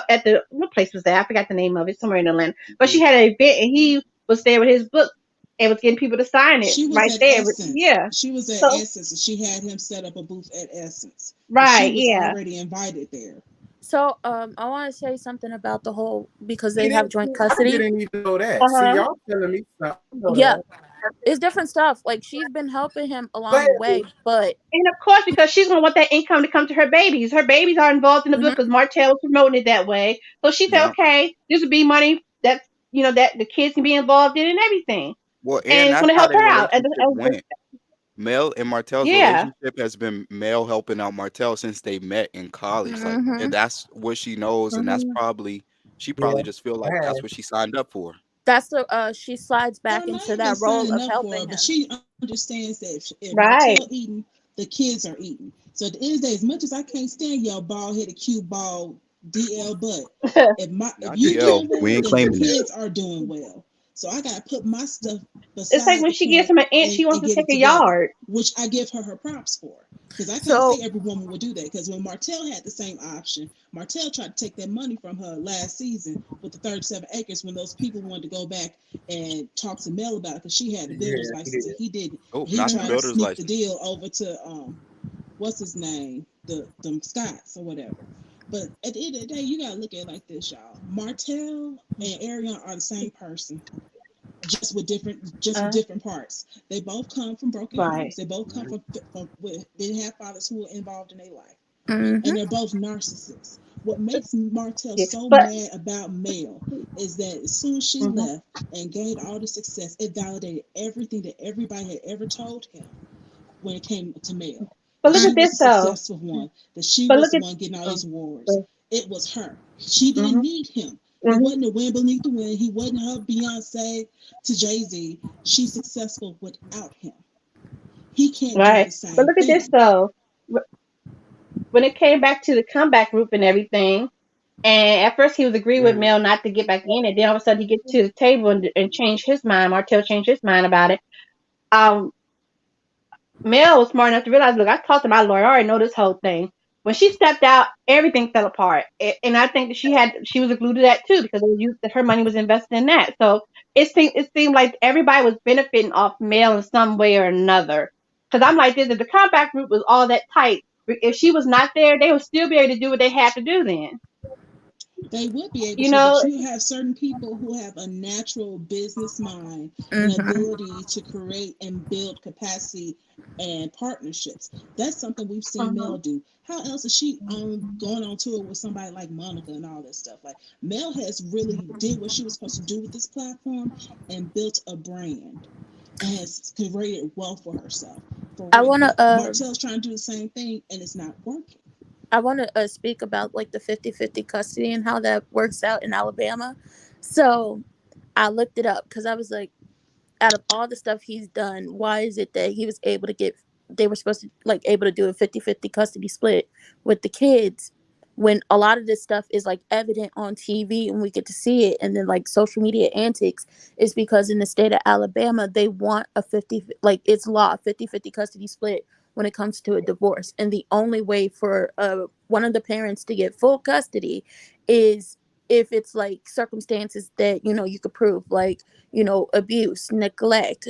at the what place was that? I forgot the name of it. Somewhere in Atlanta. But she had an event and he was there with his book and was getting people to sign it she was right at there. Essence. Yeah. She was at So Essence and she had him set up a booth at Essence. And she right. was Yeah. already invited there. so I want to say something about the whole because See they have that? joint I custody. didn't even know Uh that. See, huh. y'all telling me something. I know Yeah, that. it's different stuff. Like she's been helping him Go along ahead, the way, baby. but And of course, because she's gonna want that income to come to her babies. Her babies are involved in the book mhm. because Martell was promoting it that way. So she said, Yeah. okay, this would be money that that the kids can be involved in and everything, Well, and and it's that's gonna how help their her out. relationship went. Mel and Martell's Yeah. relationship has been Mel helping out Martell since they met in college. Like, and Mhm. that's what she knows, and that's Hmm. probably she Yeah, probably just feel I like that's have. what she signed up for. That's the she slides back Or not into even that role signing of up for helping it, but him. she understands that if Right. Martell eating, the kids are eating. So at the end of the day, as much as I can't stand your bald headed cue ball DL butt, if Not you DL. doing We well, ain't then the claiming that. kids are doing well. So I gotta put my stuff It's like beside when the she gives point him an inch, she wants and to get take it a together, yard. which I give her props for. Because I can't So say every woman would do that. Because when Martell had the same option, Martell tried to take that money from her last season with the 37 acres when those people wanted to go back and talk to Mel about it because she had a builder's Yeah, he license did. and he didn't. Oh, He not the tried to builder's sneak the license. deal over to what's his name, the them Scots or whatever. But at the end of the day, you gotta look at it like this, y'all. Martell and Arion are the same person, just with Uh, different parts. They both come from broken right. homes. They both come Mhm. from didn't have fathers who were involved in their life, and mhm. they're both narcissists. What makes Martell Yeah. so But mad about Mel is that as soon as she mhm. left and gained all the success, it validated everything that everybody had ever told him when it came to Mel. But That look she at was this the though. successful one, that she But was look the at. one getting all these Um, awards. It was her. She didn't mhm. need him. He Mhm. wasn't a wind beneath the wind. He wasn't her Beyonce to Jay-Z. She's successful without him. He can't do Right. the But same look at this thing. though. When it came back to the comeback group and everything. And at first he was agreeing with Mm. Mel not to get back in it. Then all of a sudden he gets to the table and changed his mind. Martell changed his mind about it. Um, Mel was smart enough to realize, look, I talked to my lawyer. I already know this whole thing. When she stepped out, everything fell apart. And I think that she was glued to that too because her money was invested in that. So it seemed like everybody was benefiting off Mel in some way or another. Because I'm like this, if the comeback group was all that tight, If she was not there, they would still be able to do what they have to do then. They would be able You to, but know, you have certain people who have a natural business mind and Mm-hmm. ability to create and build capacity and partnerships. That's something we've seen Mel do. How else is she going on tour with somebody like Monica and all that stuff? Like Mel has really did what she was supposed to do with this platform and built a brand and has created wealth for herself. For I real. wanna Martell's trying to do the same thing and it's not working. speak about like the 50-50 custody and how that works out in Alabama. So I looked it up because I was like, out of all the stuff he's done, why is it that he was able to get, they were supposed to like able to do a 50-50 custody split with the kids when a lot of this stuff is like evident on TV and we get to see it, and then like social media antics is because in the state of Alabama they want a 50, like it's law 50-50 custody split when it comes to a divorce, and the only way for one of the parents to get full custody is if it's like circumstances that you could prove, like abuse, neglect,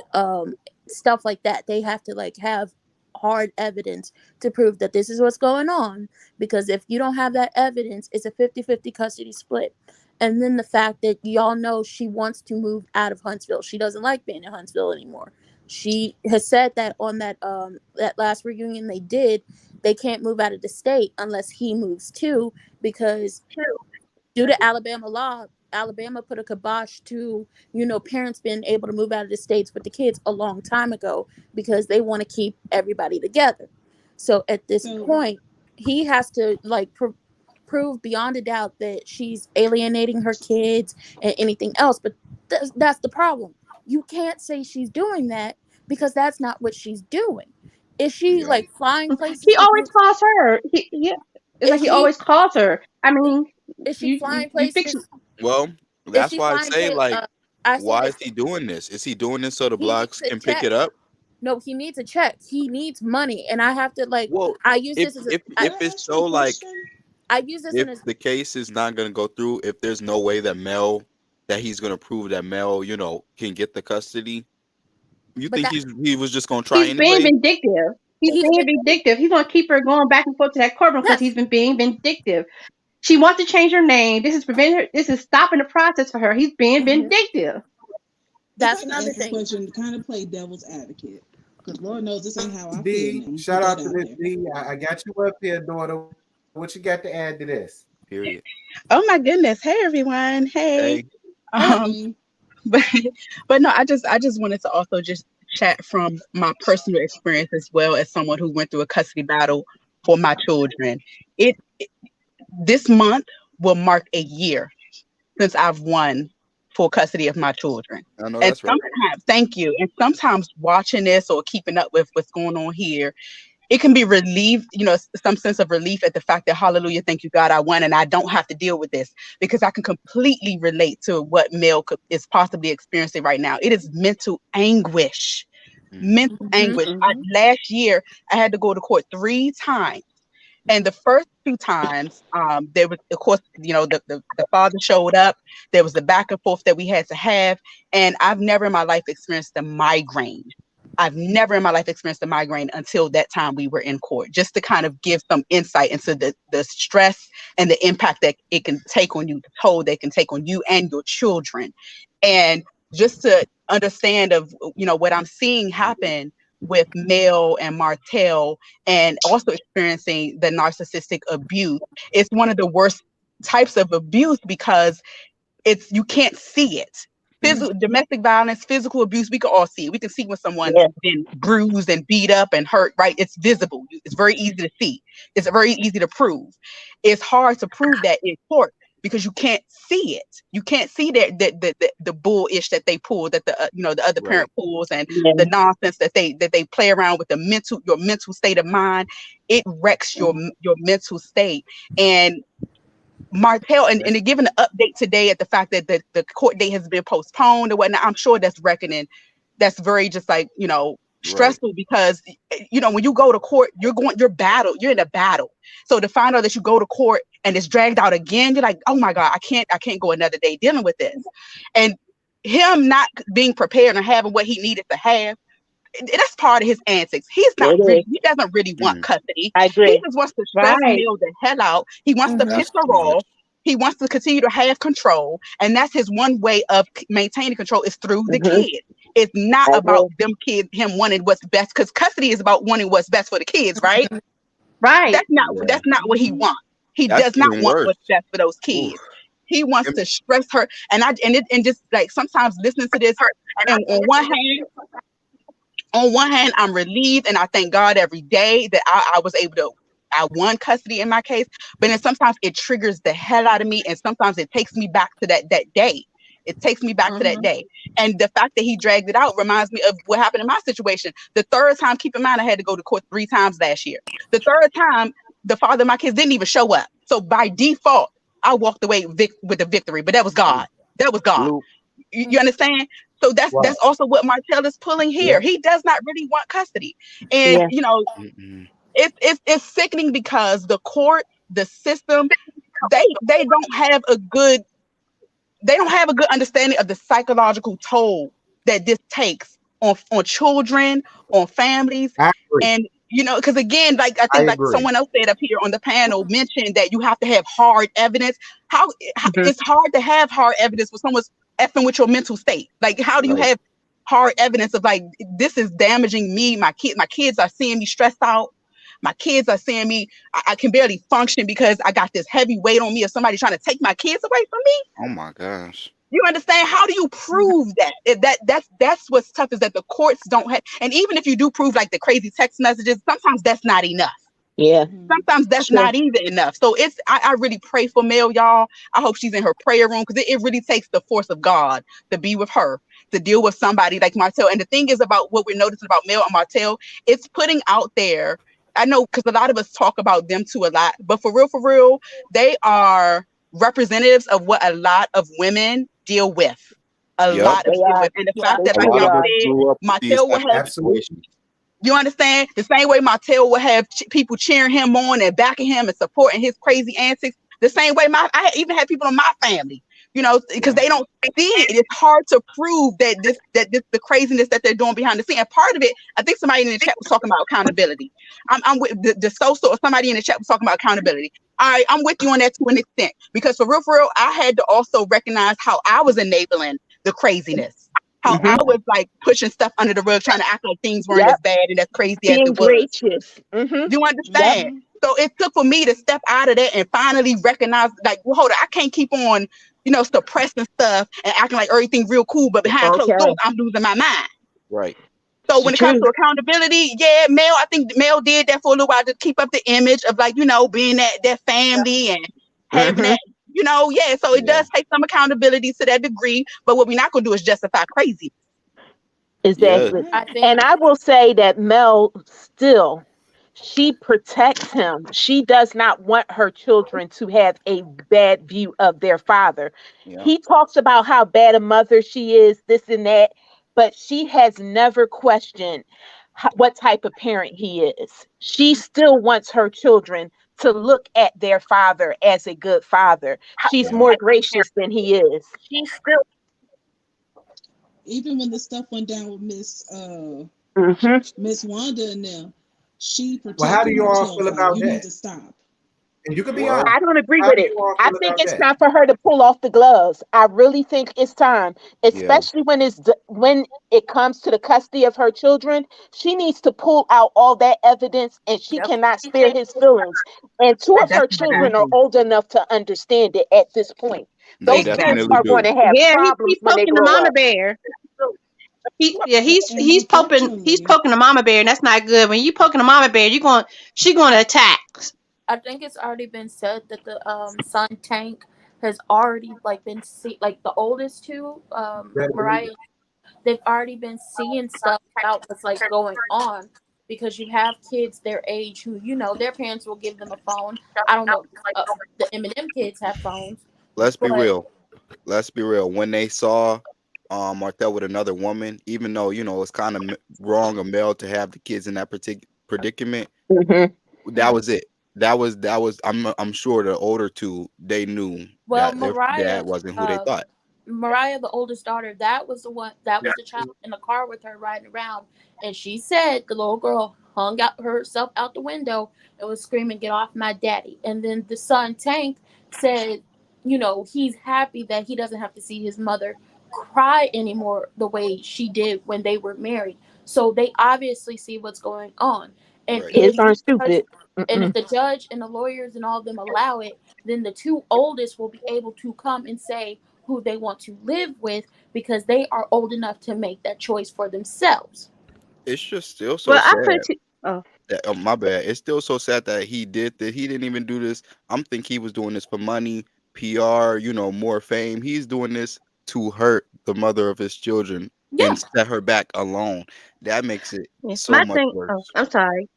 stuff like that. They have to like have hard evidence to prove that this is what's going on, because if you don't have that evidence, it's a 50-50 custody split. And then the fact that y'all know she wants to move out of Huntsville. She doesn't like being in Huntsville anymore. She has said that on that last reunion they did, they can't move out of the state unless he moves too, because due to Alabama law, Alabama put a kibosh to, parents being able to move out of the states with the kids a long time ago because they want to keep everybody together. So at this So point, he has to like prove beyond a doubt that she's alienating her kids and anything else. But that's the problem. You can't say she's doing that because that's not what she's doing. Is she Yeah. like flying he places to always do? calls her. Yeah, it's Is like he she always calls her. I mean, is she you flying you fix. places? Well, Is that's she why I flying say, places? like, I say why is this. he doing this? Is he doing this so the He blacks needs a can pick check. it up? No, he needs a check. He needs money, and I have to like. Well, I use if this as a. if I, if can I it's ask you so a like question? I use this if in a. the case is not gonna go through, if there's no way that he's gonna prove that Mel, can get the custody, you But think that he was just gonna try He's being anyway? vindictive. He's he's being been. vindictive. He's gonna keep her going back and forth to that courtroom because Yes, he's been being vindictive. She wants to change her name. This is preventing her. This is stopping the process for her. He's being hmm vindictive. If that's I can another ask this thing. question to kind of play devil's advocate, because Lord knows this ain't how I feel D, now. Put shout that out to out this there. D. I got you up here, daughter. What you got to add to this? Period. Oh my goodness. Hey everyone. Hey. Hey, Hey, Um, Hey, but but no, I just wanted to also just chat from my personal experience as well as someone who went through a custody battle for my children. It this month will mark a year since I've won full custody of my children. I know And that's right. sometimes, thank you. And sometimes watching this or keeping up with what's going on here, it can be relief, some sense of relief at the fact that, hallelujah, thank you, God, I won and I don't have to deal with this, because I can completely relate to what Mel is possibly experiencing right now. It is mental anguish. Hmm. Mental hmm anguish. hmm Last year, I had to go to court 3 times. And the first 2 times, there was, of course, the father showed up. There was the back and forth that we had to have. And I've never in my life experienced a migraine. I've never in my life experienced a migraine until that time we were in court, just to kind of give some insight into the stress and the impact that it can take on you, the toll that it can take on you and your children. And just to understand of, what I'm seeing happen with Mel and Martell, and also experiencing the narcissistic abuse. It's one of the worst types of abuse because you can't see it. Domestic violence, physical abuse, we can all see it. We can see when someone's Yeah. been bruised and beat up and hurt, right? It's visible. It's very easy to see. It's very easy to prove. It's hard to prove that in court because you can't see it. You can't see the bullish that they pull, that the other Right. parent pulls, and Yeah. the nonsense that they play around with your mental state of mind. It wrecks your mental state. And Martell, and they're giving an update today at the fact that the court date has been postponed or whatnot. I'm sure that's reckoning. That's very just like, Right. stressful because, when you go to court, you're in a battle. So to find out that you go to court and it's dragged out again, you're like, oh my God, I can't go another day dealing with this. And him not being prepared and having what he needed to have, that's part of his antics. He's not It really, is. he doesn't really want Mm, custody. I He agree. just wants to stress Right. Mel the hell out. He wants to Mhm. piss that's her too off. much. He wants to continue to have control. And that's his one way of maintaining control is through the Mm-hmm. kids. It's not I about agree. them kids, him wanting what's best, because custody is about wanting what's best for the kids, right? Right. Yeah, That's not what he Mhm. wants. He that's does not even want worse. what's best for those Oof. kids. He wants Him- to stress her. And just like sometimes listening to this, and on one hand, I'm relieved and I thank God every day that I was able to, I won custody in my case. But then sometimes it triggers the hell out of me, and sometimes it takes me back to that day. It takes me back to that day. And the fact that he dragged it out reminds me of what happened in my situation. The third time, keep in mind, I had to go to court 3 times last year. The third time, the father of my kids didn't even show up. So by default, I walked away with a victory. But that was God. That was God. Blue. You understand? So Wow. that's also what Martell is pulling here. Yeah. He does not really want custody, and Yeah. Mm-mm. it's sickening because the court, the system, they don't have a good understanding of the psychological toll that this takes on children, on families, I agree. and because again, like I I think like agree. someone else said up here on the panel mentioned that you have to have hard evidence. How Mm-hmm. it's hard to have hard evidence when someone's effing with your mental state. Like, how do you Right. have hard evidence of like this is damaging me? My kids are seeing me stressed out. My kids are seeing me. I can barely function because I got this heavy weight on me of somebody trying to take my kids away from me. Oh my gosh. You understand? How do you prove that? That's what's tough is that the courts don't have. And even if you do prove like the crazy text messages, sometimes that's not enough. Yeah. Sometimes that's True. not even enough. So I really pray for Mel, y'all. I hope she's in her prayer room because it really takes the force of God to be with her, to deal with somebody like Martell. And the thing is about what we're noticing about Mel and Martell, it's putting out there. I know because a lot of us talk about them too a lot, but for real, they are representatives of what a lot of women deal with. A Yep. lot They of deal are. with. And the Yeah. fact They that, A like lot truly of y'all us are. said, grew up with these Martell will type of have Absolutely. situations. you understand? The same way Martell will have people cheering him on and backing him and supporting his crazy antics. The same way I even had people in my family, because they don't see it. It's hard to prove that the craziness that they're doing behind the scene. And part of it, I think somebody in the chat was talking about accountability. I'm with the social or somebody in the chat was talking about accountability. I'm with you on that to an extent because for real, I had to also recognize how I was enabling the craziness. How Mm-hmm. I was like pushing stuff under the rug, trying to act like things weren't as Yep. bad and as crazy as Being it was. gracious. Mm-hmm. You Yep. understand? So it took for me to step out of that and finally recognize, like, well, hold on, I can't keep on, suppressing stuff and acting like everything real cool, but behind closed doors, Okay. I'm losing my mind. Right. So It's the when it comes truth. to accountability, yeah, Mel, I think Mel did that for a little while to keep up the image of like, being that family and having Mm-hmm. that, yeah. So it Yeah. does take some accountability to that degree, but what we're not gonna do is justify crazy. Yeah. Exactly. I Right. And think I will say that Mel still, she protects him. She does not want her children to have a bad view of their father. Yeah. He talks about how bad a mother she is, this and that, but she has never questioned what type of parent he is. She still wants her children to look at their father as a good father. She's Yeah. more gracious than he is. Even when the stuff went down with Hmm. Miss Wanda and them, she Well, how do protected you all Martell. feel Like, about you that? need to stop. And you could be Well, honest. I don't agree How with do it. you all I feel think about it's that? time for her to pull off the gloves. I really think it's time, yeah. especially when it comes to the custody of her children. She needs to pull out all that evidence, and she yep. cannot spare his feelings. And two I of her definitely agree children with are you. old enough to understand it at this point. They Those kids Exactly. definitely are going do. to have Yeah, problems he's when they poking the grow mama up. bear. And He's unfortunately, poking the mama bear, and that's not good. When you poking the mama bear, she going to attack. I think it's already been said that the son Tank has already like been like the oldest two, Better believe Mariah, they've already been seeing stuff about what's like going on because you have kids their age who their parents will give them a phone. I don't know if the Eminem kids have phones, Let's be but real. Let's be real. When they saw Martell with another woman, even though it's kind of wrong of Mel to have the kids in that particular predicament, Hmm. that was it. That was. I'm sure the older two they knew well, that their dad wasn't who they thought. Mariah, the oldest daughter, that was the one. That was the child in the car with her riding around, and she said the little girl hung out herself out the window and was screaming, "Get off my daddy!" And then the son Tank said, he's happy that he doesn't have to see his mother cry anymore the way she did when they were married. So they obviously see what's going on, and Right. if Kids the aren't judge stupid. and if Mm-mm. the judge and the lawyers and all of them allow it, then the two oldest will be able to come and say who they want to live with because they are old enough to make that choice for themselves. It's just still so Well, I put sad it to, oh, that, oh, my bad. It's still so sad that he did that. He didn't even do this. I'm think he was doing this for money, PR, more fame. He's doing this to hurt the mother of his children Yeah, and set her back alone. That makes it yeah. so My much thing. Oh, worse. I'm sorry.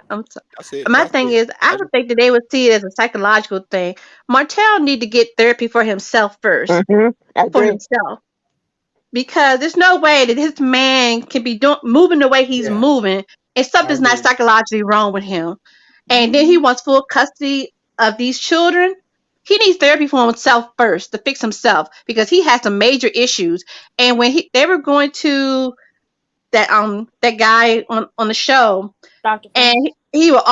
I'm sorry. That's it. My That's thing it. is, I I would just think that they would see it as a psychological thing. Martell need to get therapy for himself first, Mm-hmm. I for agree. himself, because there's no way that his man can be moving the way he's Yeah, moving, and I something's not agree. psychologically wrong with him. And then he Hmm. wants full custody of these children. He needs therapy for himself first to fix himself because he has some major issues. And when they were going to that guy on the show, Dr. and Frank. he will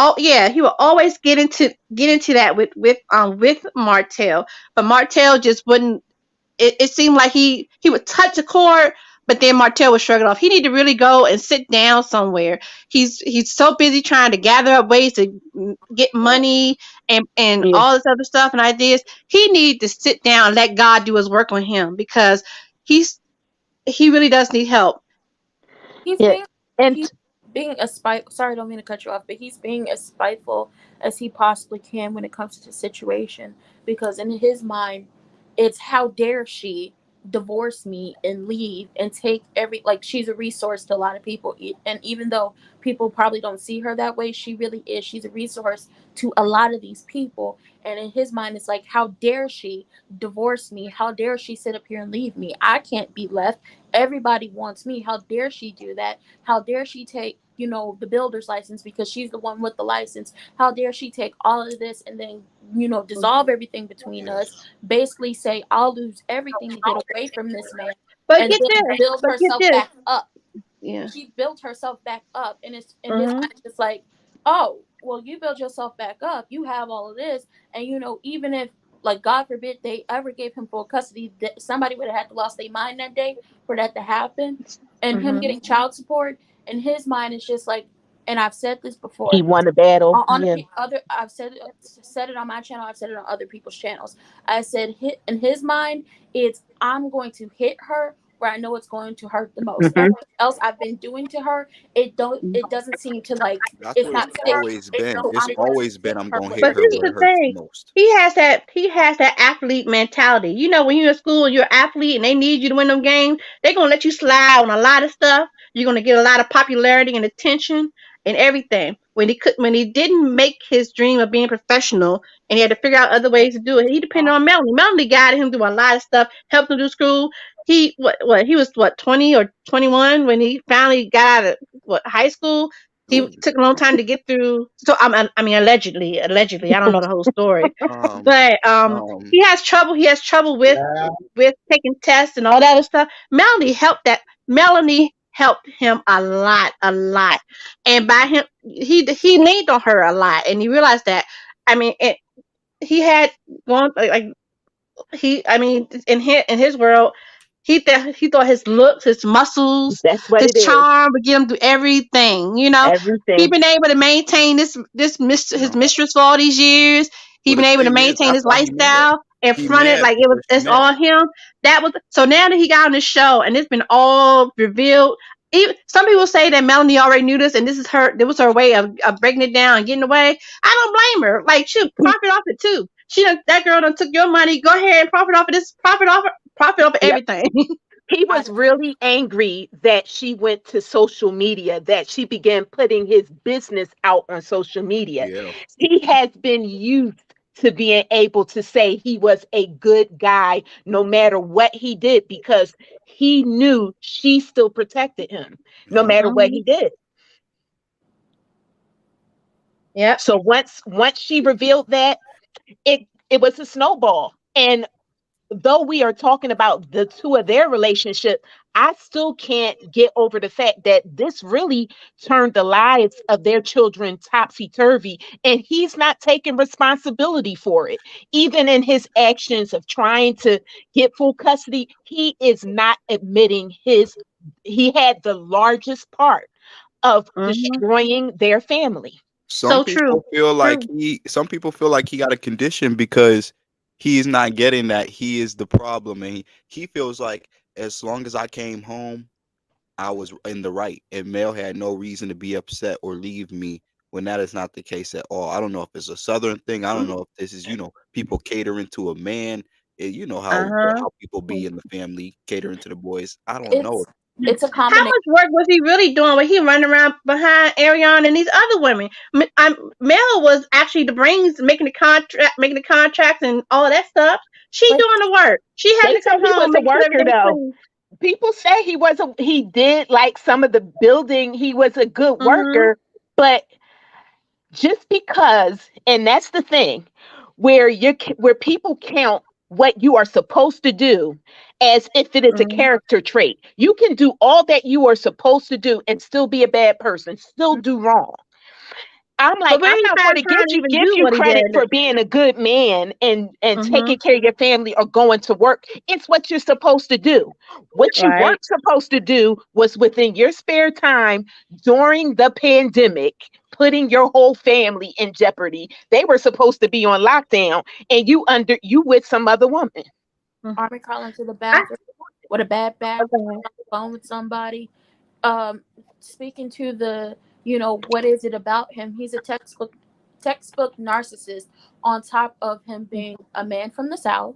always get into that with Martell, but Martell just wouldn't. It seemed like he would touch a chord, but then Martell would shrug it off. He need to really go and sit down somewhere. He's so busy trying to gather up ways to get money and Yeah. all this other stuff and ideas. He need to sit down and let God do his work on him because he really does need help. He's Yeah. being And he's being as spite. Sorry, I don't mean to cut you off, but he's being as spiteful as he possibly can when it comes to the situation. Because in his mind, it's how dare she divorce me and leave and take like she's a resource to a lot of people. And even though people probably don't see her that way, she really is. She's a resource to a lot of these people. And in his mind, it's like, how dare she divorce me? How dare she sit up here and leave me? I can't be left. Everybody wants me. How dare she do that? How dare she take, the builder's license because she's the one with the license? How dare she take all of this and then, dissolve everything between yeah. us? Basically say, I'll lose everything to get away from this man But and get then this, build but get herself this, back up. yeah. She built herself back up, and it's in his Hmm. mind it's like, oh well, you built yourself back up, you have all of this, and even if, like, God forbid they ever gave him full custody, somebody would have had to lost their mind that day for that to happen. And him Hmm. getting child support in his mind is just like, and I've said this he before won a battle. on Yeah. other, I've said it on my channel, I've said it on other people's channels. I said, hit in his mind, it's, I'm going to hit her where I know it's going to hurt the most. Mm-hmm. Everything else I've been doing to her, it doesn't seem to, like, That's it's what it's not sticking. always been. So It's I'm going to always been hit I'm her gonna where hit But it her this is where the it sticks. hurts the thing. most. He has that athlete mentality. When you're in school and you're an athlete and they need you to win them games, they're gonna let you slide on a lot of stuff. You're gonna get a lot of popularity and attention and everything. When he didn't make his dream of being professional and he had to figure out other ways to do it, he depended on Melanie. Melanie guided him through a lot of stuff, helped him through school. He was 20 or 21 when he finally got out of high school. He Ooh. took a long time to get through. So I mean, allegedly, I don't know the whole story, Um. but Um. he has trouble. He has trouble with Yeah. taking tests and all that other stuff. Melanie helped him a lot, a lot, and by him, he leaned on her a lot, and he realized that. I mean, he had gone like in his world, he thought his looks, his muscles, That's what his it is. charm would get him through everything. He Everything. been able to maintain his No. mistress for all these years. He Well, the been able to thing is, maintain that's his why he mad. lifestyle and He front it mad like because she it's mad. all him. That was so now that he got on the show and it's been all revealed. Even, some people say that Melanie already knew this and this was her way of breaking it down and getting away. I don't blame her. Like, she'll He, profit off it too. That girl done took your money. Go ahead and profit off of this. Profit off of yep. everything. He I was really angry that she went to social media, that she began putting his business out on social media. Yeah. He has been used to being able to say he was a good guy no matter what he did because he knew she still protected him no Yeah. matter what Hmm. he did. Yep. So once she revealed that, it was a snowball. And though we are talking about the two of their relationship, I still can't get over the fact that this really turned the lives of their children topsy turvy, and he's not taking responsibility for it. Even in his actions of trying to get full custody, he is not admitting he had the largest part of Mhm. destroying their family. So true. True. Some people feel like he got a condition because he's not getting that he is the problem, and he feels like as long as I came home, I was in the right, and Mel had no reason to be upset or leave me when that is not the case at all. I don't know if it's a Southern thing. I don't know if this is, people catering to a man. You know Uh huh. how people be in the family catering to the boys. I don't know. It's a How combination. much work was he really doing when he running around behind Ariana and these other women? Mel was actually the brains, making the contracts and all of that stuff. She But doing the work. She had They to say come he was home, a make sure worker everything's though. clean. People say he did like some of the building, he was a good Mhm. worker, but just because, and that's the thing, where people count what you are supposed to do as if it is a Mhm. character trait. You can do all that you are supposed to do and still be a bad person, still do wrong. I'm But like, where I'm he not going find to time to even give do you what he credit did? for being a good man and Mhm. taking care of your family or going to work. It's what you're supposed to do. What you Right. weren't supposed to do was within your spare time during the pandemic, putting your whole family in jeopardy. They were supposed to be on lockdown, and you with some other woman. Mm. Army crawling to the I bathroom with a bad back, okay. on the phone with somebody. Speaking to the, what is it about him? He's a textbook narcissist. On top of him being a man from the South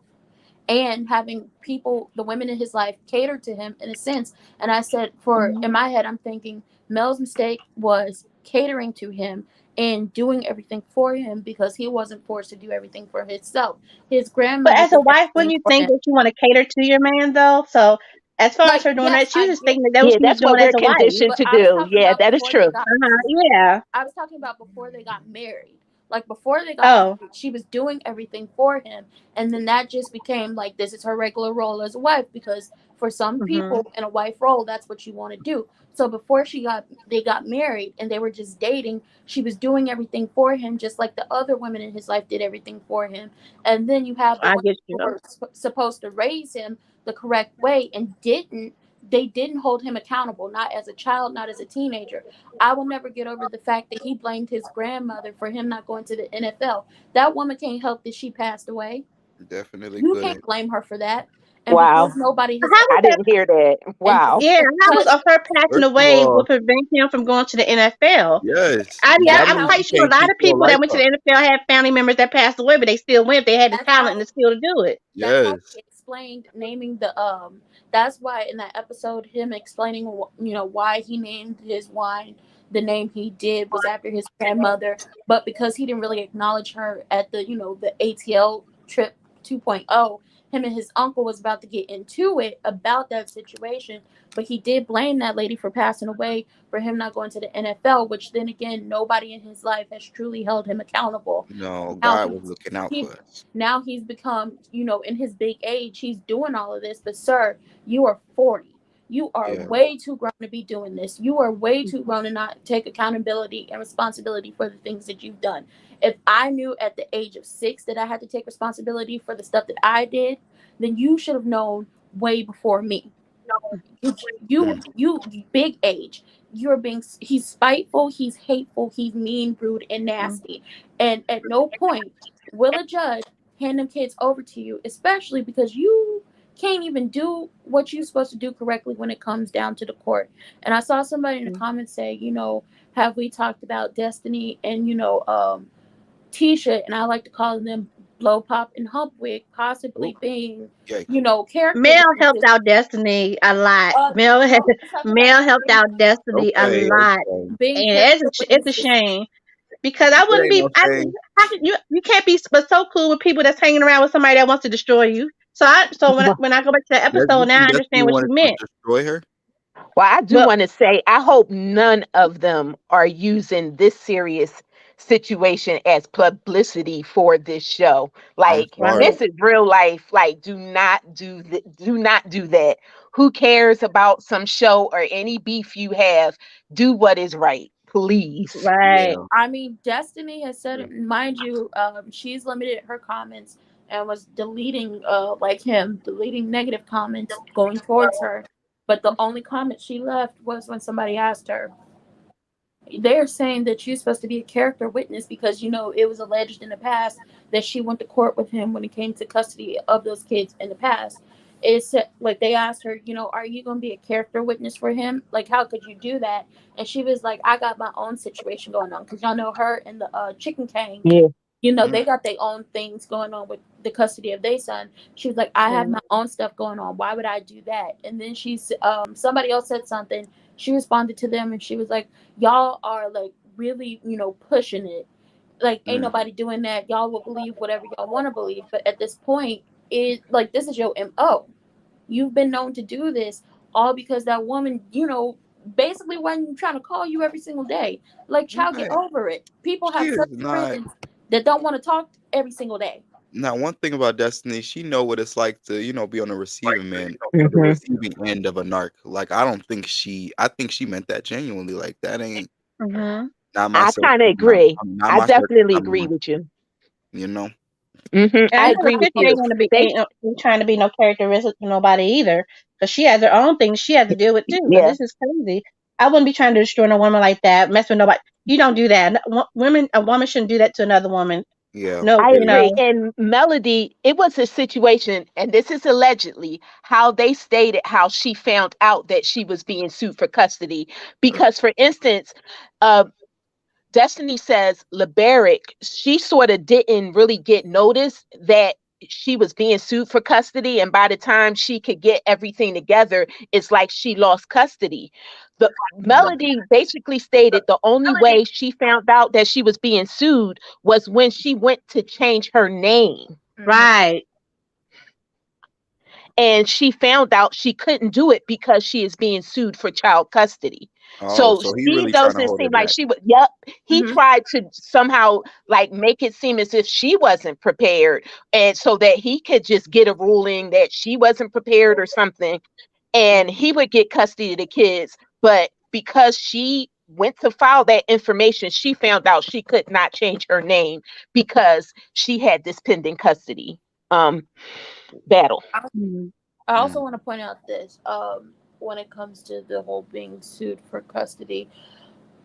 and having people, the women in his life, cater to him in a sense. And I said, Mhm. in my head, I'm thinking Mel's mistake was catering to him and doing everything for him because he wasn't forced to do everything for himself. His But grandmother as a did wife, wouldn't everything you for think him. that you want to cater to your man though? So as far as Like, her doing yes, that, she I was just get, thinking that that was Yeah, what she was that's what doing we're as a wife. conditioned but to I was do. talking Yeah, about that is before they true. got Yeah. I was talking about before they got married. Like before they got Oh. married, she was doing everything for him, and then that just became like this is her regular role as a wife because for some Mhm. people in a wife role, that's what you want to do. So before they got married and they were just dating, she was doing everything for him, just like the other women in his life did everything for him. And then you have the I women get who you. were supposed to raise him the correct way and didn't. They didn't hold him accountable, not as a child, not as a teenager. I will never get over the fact that he blamed his grandmother for him not going to the NFL. That woman can't help that she passed away. Definitely You can't couldn't. blame her for that. And because Wow. nobody has How ever, was I that? didn't hear that. and Wow. Yeah, how was because her passing First of away will all, prevent him from going to the NFL? yes, Yeah, that that's I'm means how quite you sure a can't lot keep of your people life that went to up. the NFL had family members that passed away, but they still went. They had the that's talent how and the skill to do it. that's how Yes, he explained naming the that's why in that episode him explaining why he named his wine the name he did was after his grandmother, but because he didn't really acknowledge her at the the ATL trip 2.0, him and his uncle was about to get into it about that situation, but he did blame that lady for passing away for him not going to the NFL, which then again nobody in his life has truly held him accountable. no, Now God was looking out he for us. now he's become, in his big age, he's doing all of this. But sir, you are 40. You are Yeah, way too grown to be doing this. You are way too grown to not take accountability and responsibility for the things that you've done. If I knew at the age of 6 that I had to take responsibility for the stuff that I did, then you should have known way before me. You, mm, big age. You're being. He's spiteful. He's hateful. He's mean, rude, and Mm. nasty. And at no point will a judge hand them kids over to you, especially because you can't even do what you're supposed to do correctly when it comes down to the court. And I saw somebody in the comments say, have we talked about Destiny and Tisha, and I like to call them Blow Pop and Humpwig, oh, possibly being, yikes. character Mel helped witnesses. out Destiny a lot. Mel No, let's talk about Mel helped being, out Destiny a Okay, lot, okay. being and character it's a witnesses. shame because I There wouldn't ain't be. no shame. How could you can't be but so cool with people that's hanging around with somebody that wants to destroy you. So when I go back to the You episode now, think I Destiny understand what you wanted to meant. destroy her? Well, I do Well, want to say I hope none of them are using this serious situation as publicity for this show. I'm Like sorry. this is real life. Like do not do that. Who cares about some show or any beef you have? Do what is right, please. Right. Yeah. I mean, Destiny has said, Yeah. mind you, she's limited her comments and was deleting, like him, deleting negative comments going towards her. But the only comment she left was when somebody asked her, they're saying that you're supposed to be a character witness because it was alleged in the past that she went to court with him when it came to custody of those kids in the past. It's like they asked her, are you going to be a character witness for him? Like, how could you do that? And she was like, I got my own situation going on because y'all know her and the chicken king. Yeah. Mm. They got their own things going on with the custody of their son. She was like, I have my own stuff going on. Why would I do that? And then somebody else said something. She responded to them and she was like, y'all are like really, pushing it. Like, ain't Mm. nobody doing that. Y'all will believe whatever y'all want to believe. But at this point, this is your MO. You've been known to do this all because that woman, basically wasn't trying to call you every single day. Like, child, get Right. over it. People She have is such not. friends that don't want to talk every single day. Now, one thing about Destiny, she know what it's like to, be on the receiving the Hmm. receiving end of a narc. Like, I don't think I think she meant that genuinely. Like, that ain't Mm-hmm. not my I circle. kind of agree. Not I my circle. definitely Not agree my, with you. you know. And I I know the agree with sister you. ain't gonna be They, ain't trying to be no characteristic for nobody either, because she has her own things she has to deal with too. Because yeah, this is crazy. I wouldn't be trying to destroy no woman like that. Mess with nobody. You don't do that. A woman shouldn't do that to another woman. Yeah. No, I you Period. agree. know. And Melody, it was a situation, and this is allegedly how they stated how she found out that she was being sued for custody. Because, for instance, uh, Destiny says LeBaric, she sort of didn't really get notice that she was being sued for custody. And by the time she could get everything together, it's like she lost custody. The Mm. Melody basically stated the only way she found out that she was being sued was when she went to change her name. Mhm. Right. And she found out she couldn't do it because she is being sued for child custody. Oh, So so he she really trying to doesn't hold her seem like back. she would. Yep, he Mhm. tried to somehow like make it seem as if she wasn't prepared, and so that he could just get a ruling that she wasn't prepared or something, and he would get custody of the kids. But because she went to file that information, she found out she could not change her name because she had this pending custody um battle. Mhm. I also Mm. want to point out this when it comes to the whole being sued for custody,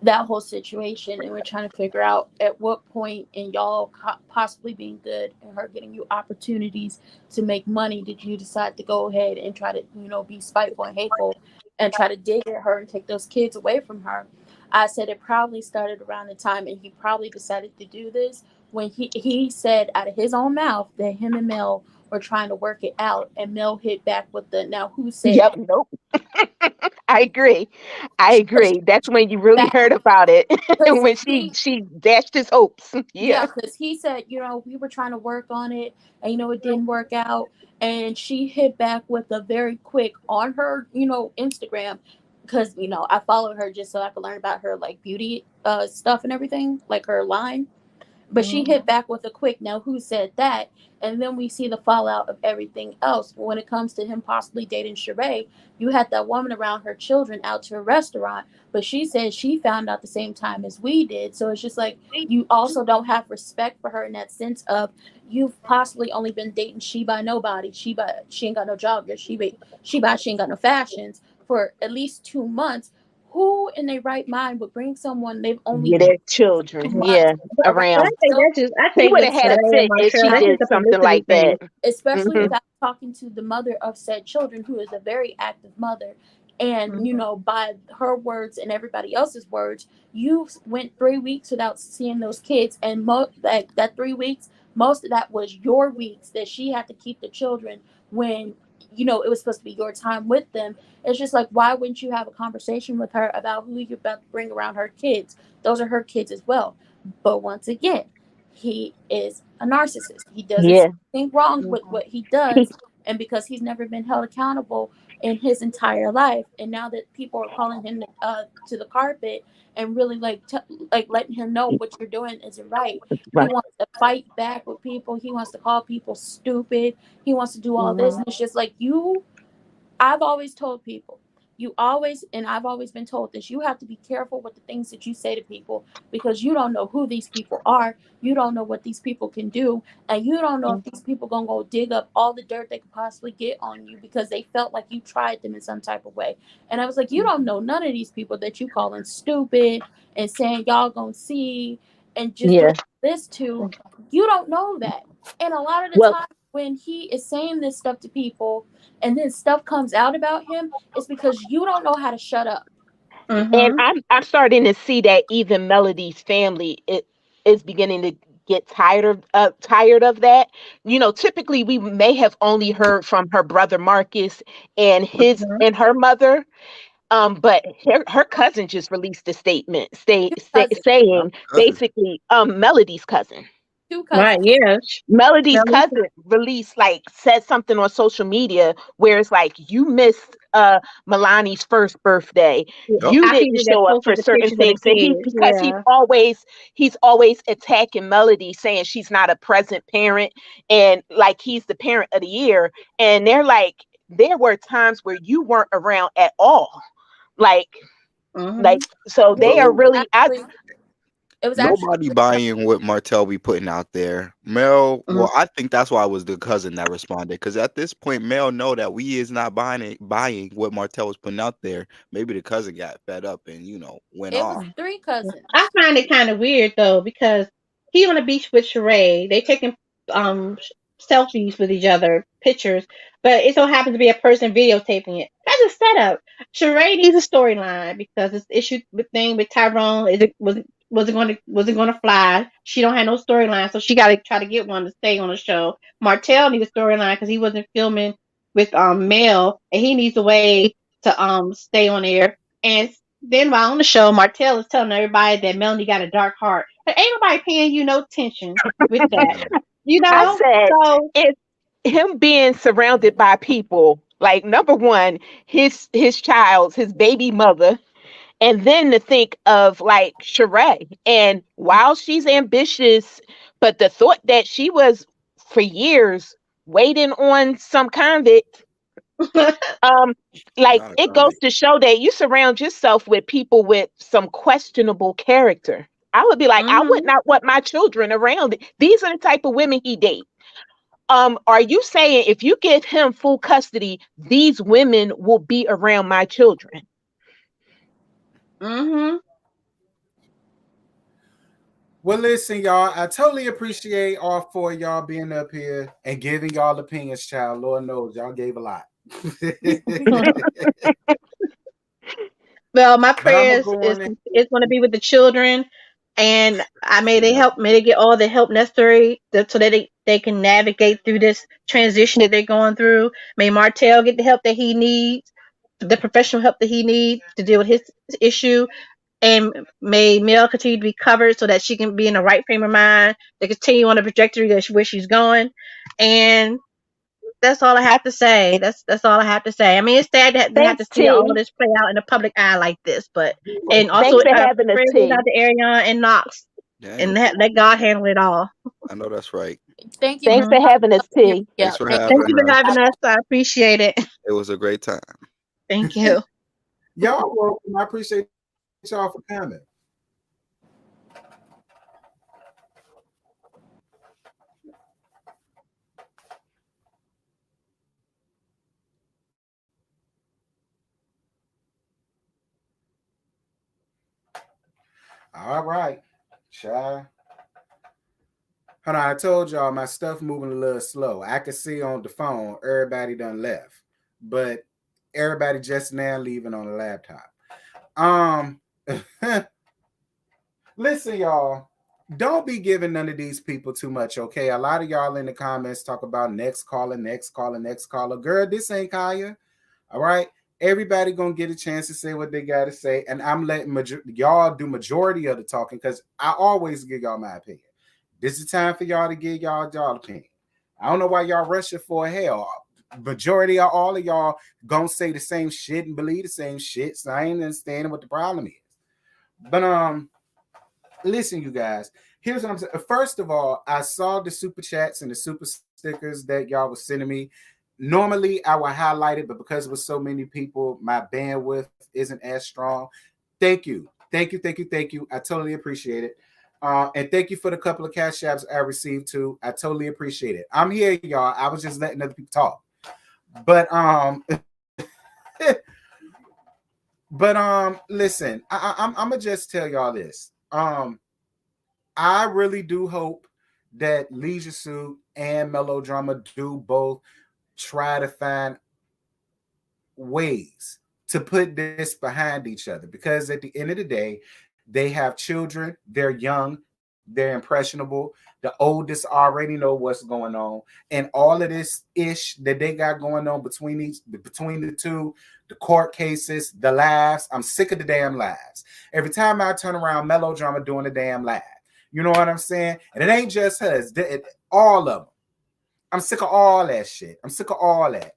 that whole situation, and we're trying to figure out at what point in y'all possibly being good and her getting you opportunities to make money did you decide to go ahead and try to be spiteful and hateful and try to dig at her and take those kids away from her. I said it probably started around the time, and he probably decided to do this when he said out of his own mouth that him and Mel were trying to work it out, and Mel hit back with the now who said Yep, nope. I agree. I that. agree. That's when you really Back heard about it. because When she dashed his hopes. Yeah. yeah, because he said, we were trying to work on it, and it didn't work out. And she hit back with a very quick on her, Instagram, because I followed her just so I could learn about her like beauty stuff and everything, like her line. But she hit back with a quick, now who said that? And then we see the fallout of everything else. When it comes to him possibly dating Sheree, you had that woman around her children out to a restaurant, but she said she found out the same time as we did. So it's just like you also don't have respect for her in that sense of you've possibly only been dating she by nobody. She ain't got no joggers. She ain't got no fashions for at least 2 months. Who in their right mind would bring someone they've only Yeah, been their 2 children. months Yeah. around But Around. I He think would have with had a Sheree and fit if Marshall, she that's did just a something publicity like that. thing. especially Hmm. without talking to the mother of said children, who is a very active mother. And Mhm. by her words and everybody else's words, you went 3 weeks without seeing those kids, and that 3 weeks, most of that was your weeks that she had to keep the children when it was supposed to be your time with them. It's just like, why wouldn't you have a conversation with her about who you're about to bring around her kids? Those are her kids as well. But once again, he is a narcissist. He doesn't see Yeah. anything wrong with Mhm. what he He does. and because he's never been held accountable in his entire life, and now that people are calling him to the carpet and really like letting him know what you're doing isn't right, he Right. wants to fight back with people. He wants to call people stupid. He wants to do all this, Mhm. and it's just like you. I've always told people, you always, and I've always been told this, you have to be careful with the things that you say to people because you don't know who these people are. You don't know what these people can do. And you don't know if these people going to go dig up all the dirt they could possibly get on you because they felt like you tried them in some type of way. And I was like, you don't know none of these people that you calling stupid and saying y'all going to see and just doing Yeah. this to. You don't know that. And a lot of the Well, time when he is saying this stuff to people, and then stuff comes out about him, it's because you don't know how to shut up. and Mhm. I'm starting to see that even Melody's family is beginning to get tired of that. You know, typically we may have only heard from her brother Marcus and his Mhm. and her mother. But her cousin just released a statement Two cousins, Not saying cousin. basically Melody's cousin. two Right. cousins. Yeah. Melody's Melissa. cousin released like said something on social media where it's like you missed Milani's first birthday. Yup. You I didn't people that show up for posted the certain pictures of the things. And he kids. because Yeah. he's always attacking Melody, saying she's not a present parent and like he's the parent of the year. And they're like, there were times where you weren't around at all. Like Mhm. like so It they was are Bro, really actually, it was actually nobody really funny. buying what Martell be putting out there. Mel, Mhm. well, I think that's why it was the cousin that responded. Because at this point, Mel know that we is not buying what Martell was putting out there. Maybe the cousin got fed up and went It was off. three I cousins. find it kind of weird though because he on the beach with Sheree. They taking selfies with each other, pictures, but it so happens to be a person videotaping it. That's a setup. Sheree needs a storyline because this issue with thing with Tyrone is it wasn't going to fly. She don't have no storyline, so she got to try to get one to stay on the show. Martell needs a storyline because he wasn't filming with Mel, and he needs a way to stay on air. And then while on the show, Martell is telling everybody that Melanie got a dark heart. But ain't nobody paying you no attention with that. Yeah. You I know? said So it's him being surrounded by people. Like number one, his baby mother, and then to think of like Sheree. And while she's ambitious, but the thought that she was for years waiting on some convict, um, like Not a it goes convict. to show that you surround yourself with people with some questionable character. I would be like, I would mhm. not want my children around. These are the type of women he dates. Are you saying if you give him full custody, these women will be around my children? Mhm. Well, listen, y'all. I totally appreciate all four of y'all being up here and giving y'all opinions, child. Lord knows y'all gave a lot. Well, my But I'm gonna prayers go is on and it's going to be with the children, and I Yeah. may they get all the help necessary so that they can navigate through this transition that they're going through. May Martell get the help that he needs, the professional help that he needs to deal with his issue, and may Mel continue to be covered so that she can be in the right frame of mind to continue on the trajectory where she's going. And that's all I have to say. That's all I have to say. I mean, it's sad that they have to Thanks, see all of T. this play out in the public eye like this, but and also Thanks for having us, prayers goes T. out to Ariana and Knox, and Dang. let God handle it all. I know that's right. Thank you for Thanks Hmm for having us, hearing T. me Thanks out. for Thank you Thank for you having for us. having us. I appreciate it. It was a great time. Thank you. y'all welcome. I appreciate y'all for coming. All right, child. Hold on, I told y'all my stuff moving a little slow. I could see on the phone everybody done left, but everybody just now leaving on the laptop. Um, listen, y'all. Don't be giving none of these people too much, okay? A lot of y'all in the comments talk about next caller, next caller, next caller. Girl, this ain't Kaya. All right. Everybody gonna get a chance to say what they gotta say, and I'm letting y'all do majority of the talking because I always give y'all my opinion. This is time for y'all to give y'all opinion. I don't know why y'all rushing for hell. majority of all of y'all gonna say the same shit and believe the same shit. So I ain't understanding what the problem is. But listen, you guys. Here's what I'm saying. First of all, I saw the super chats and the super stickers that y'all was sending me. Normally, I would highlight it, but because with so many people, my bandwidth isn't as strong. Thank you, thank you, thank you, thank you. I totally appreciate it. And thank you for the couple of cash apps I received too. I totally appreciate it. I'm here, y'all. I was just letting other people talk. But listen, I'm gonna just tell y'all this. I really do hope that Leisure Suit and Melodrama do both try to find ways to put this behind each other, because at the end of the day, they have children, they're young, they're impressionable. The oldest already know what's going on, and all of this ish that they got going on between the two, the court cases, the laughs. I'm sick of the damn laughs. Every time I turn around, Melodrama doing the damn laugh. You know what I'm saying? And it ain't just us, all of them. I'm sick of all that shit. I'm sick of all that.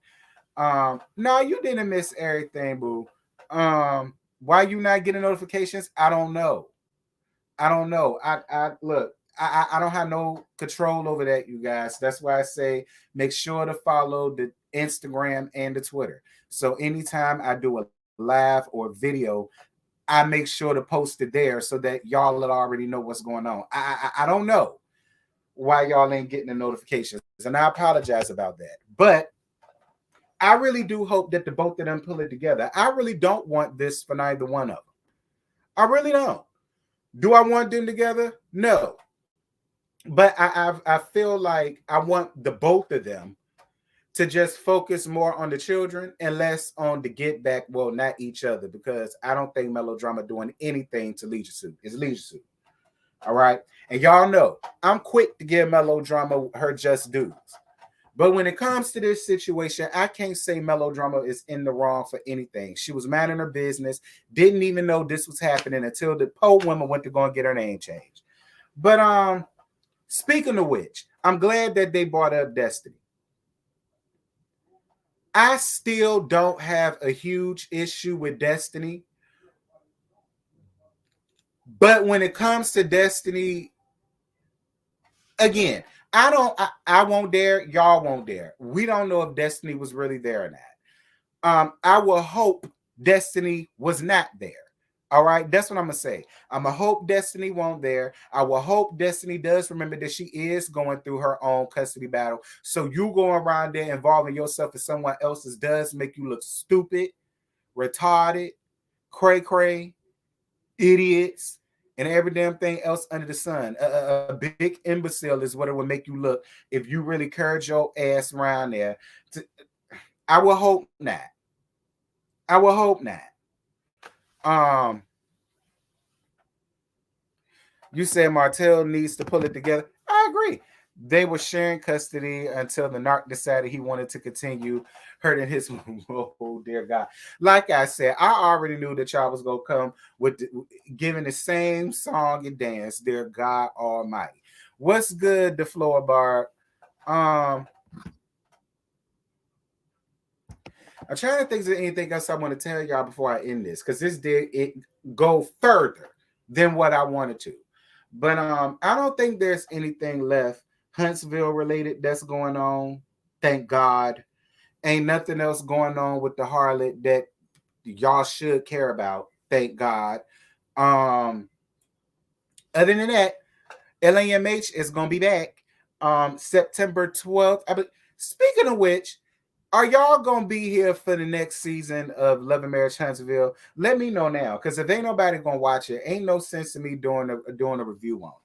No, you didn't miss everything, boo. Why you not getting notifications? I don't know. I don't know. I look. I don't have no control over that, you guys. That's why I say make sure to follow the Instagram and the Twitter. So anytime I do a live or video, I make sure to post it there so that y'all will already know what's going on. I don't know why y'all ain't getting the notifications, and I apologize about that. But I really do hope that the both of them pull it together. I really don't want this for neither one of them. I really don't. Do I want them together? No. But I feel like I want the both of them to just focus more on the children and less on the get back. Well, not each other, because I don't think Melodrama doing anything to Leisure Suit. It's Leisure Suit. All right. And y'all know I'm quick to give Melodrama her just dues. But when it comes to this situation, I can't say Melodrama is in the wrong for anything. She was minding her business, didn't even know this was happening until the poor woman went to go and get her name changed. But speaking of which, I'm glad that they brought up Destiny. I still don't have a huge issue with Destiny. But when it comes to Destiny, again, I won't dare, y'all won't dare. We don't know if Destiny was really there or not. I will hope Destiny was not there. All right, that's what I'm gonna say. I'm gonna hope Destiny won't there. I will hope Destiny does remember that she is going through her own custody battle. So you going around there involving yourself in someone else's does make you look stupid, retarded, cray, idiots, and every damn thing else under the sun. A big imbecile is what it would make you look if you really curved your ass around there. I will hope not. I will hope not. You said Martell needs to pull it together. I agree. They were sharing custody until the narc decided he wanted to continue hurting his. Oh, dear God. Like I said, I already knew that y'all was going to come with giving the same song and dance, dear God Almighty. What's good, the floor bar? I'm trying to think of anything else I want to tell y'all before I end this, because this did it go further than what I wanted to. But I don't think there's anything left Huntsville related that's going on. Thank God. Ain't nothing else going on with the harlot that y'all should care about. Thank God. Other than that, LAMH is gonna be back September 12th. Speaking of which, are y'all gonna be here for the next season of Love and Marriage Huntsville? Let me know now, because if ain't nobody gonna watch it, ain't no sense in me doing a review on it.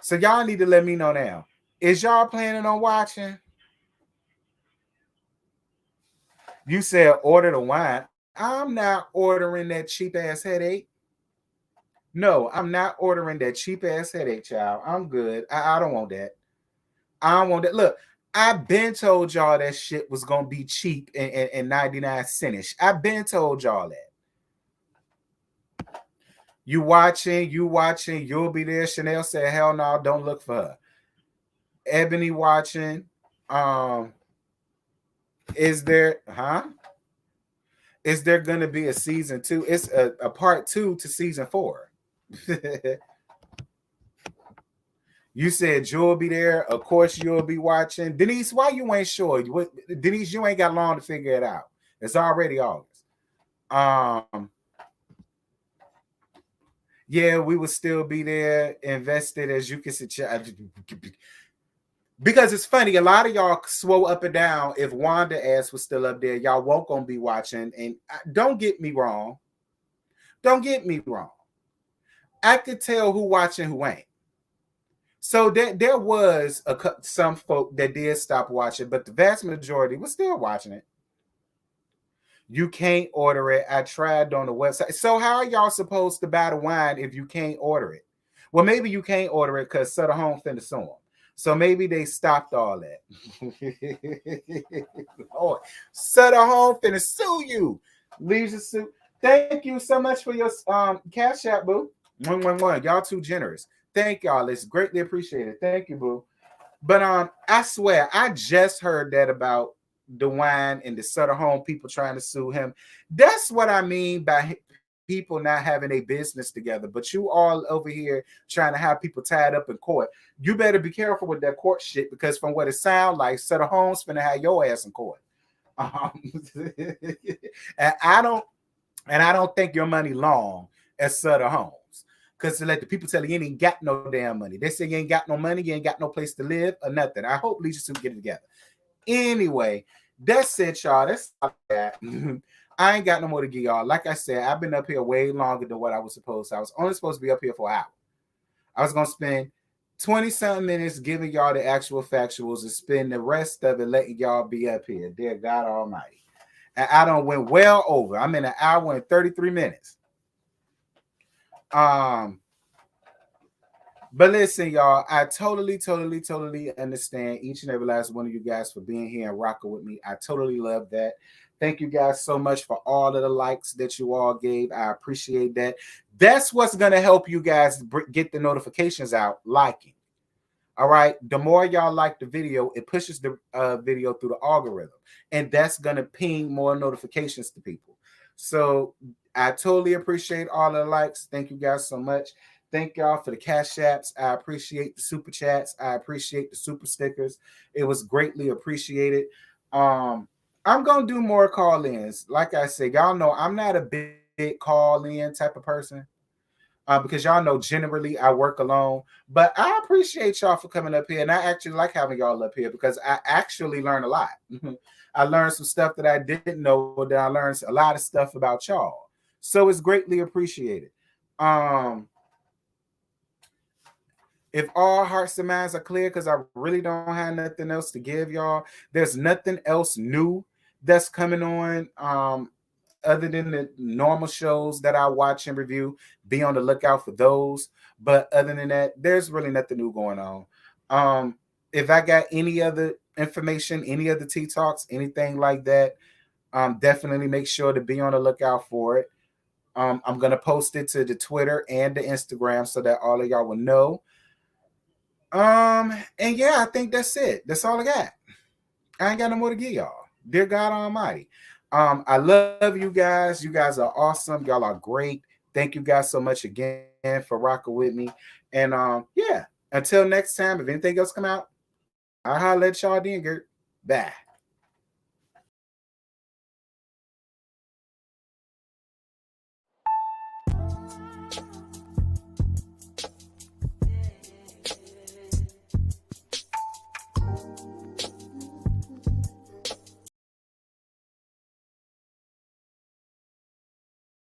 So y'all need to let me know now. Is y'all planning on watching? You said order the wine. I'm not ordering that cheap ass headache. No, I'm not ordering that cheap ass headache, child. I'm good. I don't want that. I don't want that. Look, I've been told y'all that shit was gonna be cheap and 99 centish. I've been told y'all that. You watching, you'll be there. Chanel said, hell no, don't look for her. Ebony watching, Um, is there, huh? Is there gonna be a season 2? It's a part 2 to season 4. You said you'll be there. Of course, you'll be watching. Denise, why you ain't sure? Denise, you ain't got long to figure it out. It's already August. Yeah, we will still be there, invested, as you can see. Because it's funny, a lot of y'all swole up and down. If Wanda ass was still up there, y'all won't gonna be watching. And don't get me wrong. Don't get me wrong. I could tell who watching, who ain't. So there was some folk that did stop watching, but the vast majority was still watching it. You can't order it. I tried on the website. So how are y'all supposed to buy the wine if you can't order it? Well, maybe you can't order it because Sutter Home finna sue them. So maybe they stopped all that. Oh, Sutter Home finna sue you. Leisure suit. Thank you so much for your cash app, boo. 111. Y'all too generous. Thank y'all. It's greatly appreciated. Thank you, boo. But I swear, I just heard that about DeWine and the Sutter Home people trying to sue him. That's what I mean by people not having a business together. But you all over here trying to have people tied up in court. You better be careful with that court shit, because from what it sounds like, Sutter Home's finna have your ass in court. And I don't think your money long at Sutter Homes. Because to let the people tell you ain't got no damn money. They say you ain't got no money, you ain't got no place to live or nothing. I hope Leisure Suit get it together. Anyway, that's it, y'all. That's all that. I ain't got no more to give y'all. Like I said, I've been up here way longer than what I was supposed to. I was only supposed to be up here for an hour. I was going to spend 20-something minutes giving y'all the actual factuals and spend the rest of it letting y'all be up here. Dear God Almighty. And I don't went well over. I'm in an hour and 33 minutes. But listen, y'all, I totally understand each and every last one of you guys for being here and rocking with me. I totally love that. Thank you guys so much for all of the likes that you all gave. I appreciate that. That's what's going to help you guys get the notifications out, liking. All right. The more y'all like the video, it pushes the video through the algorithm. And that's going to ping more notifications to people. So I totally appreciate all the likes. Thank you guys so much. Thank y'all for the cash apps. I appreciate the super chats. I appreciate the super stickers. It was greatly appreciated. I'm going to do more call-ins. Like I said, y'all know I'm not a big call-in type of person. Because y'all know generally I work alone. But I appreciate y'all for coming up here. And I actually like having y'all up here because I actually learn a lot. I learned some stuff that I didn't know, that I learned a lot of stuff about y'all. So it's greatly appreciated. If all hearts and minds are clear, because I really don't have nothing else to give y'all. There's nothing else new that's coming on other than the normal shows that I watch and review. Be on the lookout for those. But other than that, there's really nothing new going on. If I got any other information, any other tea talks, anything like that, definitely make sure to be on the lookout for it. I'm going to post it to the Twitter and the Instagram so that all of y'all will know. And yeah, I think that's it. That's all I got. I ain't got no more to give y'all. Dear God Almighty. I love you guys. You guys are awesome. Y'all are great. Thank you guys so much again for rocking with me. And yeah, until next time, if anything else come out, I'll holler at y'all then, Gert. Bye.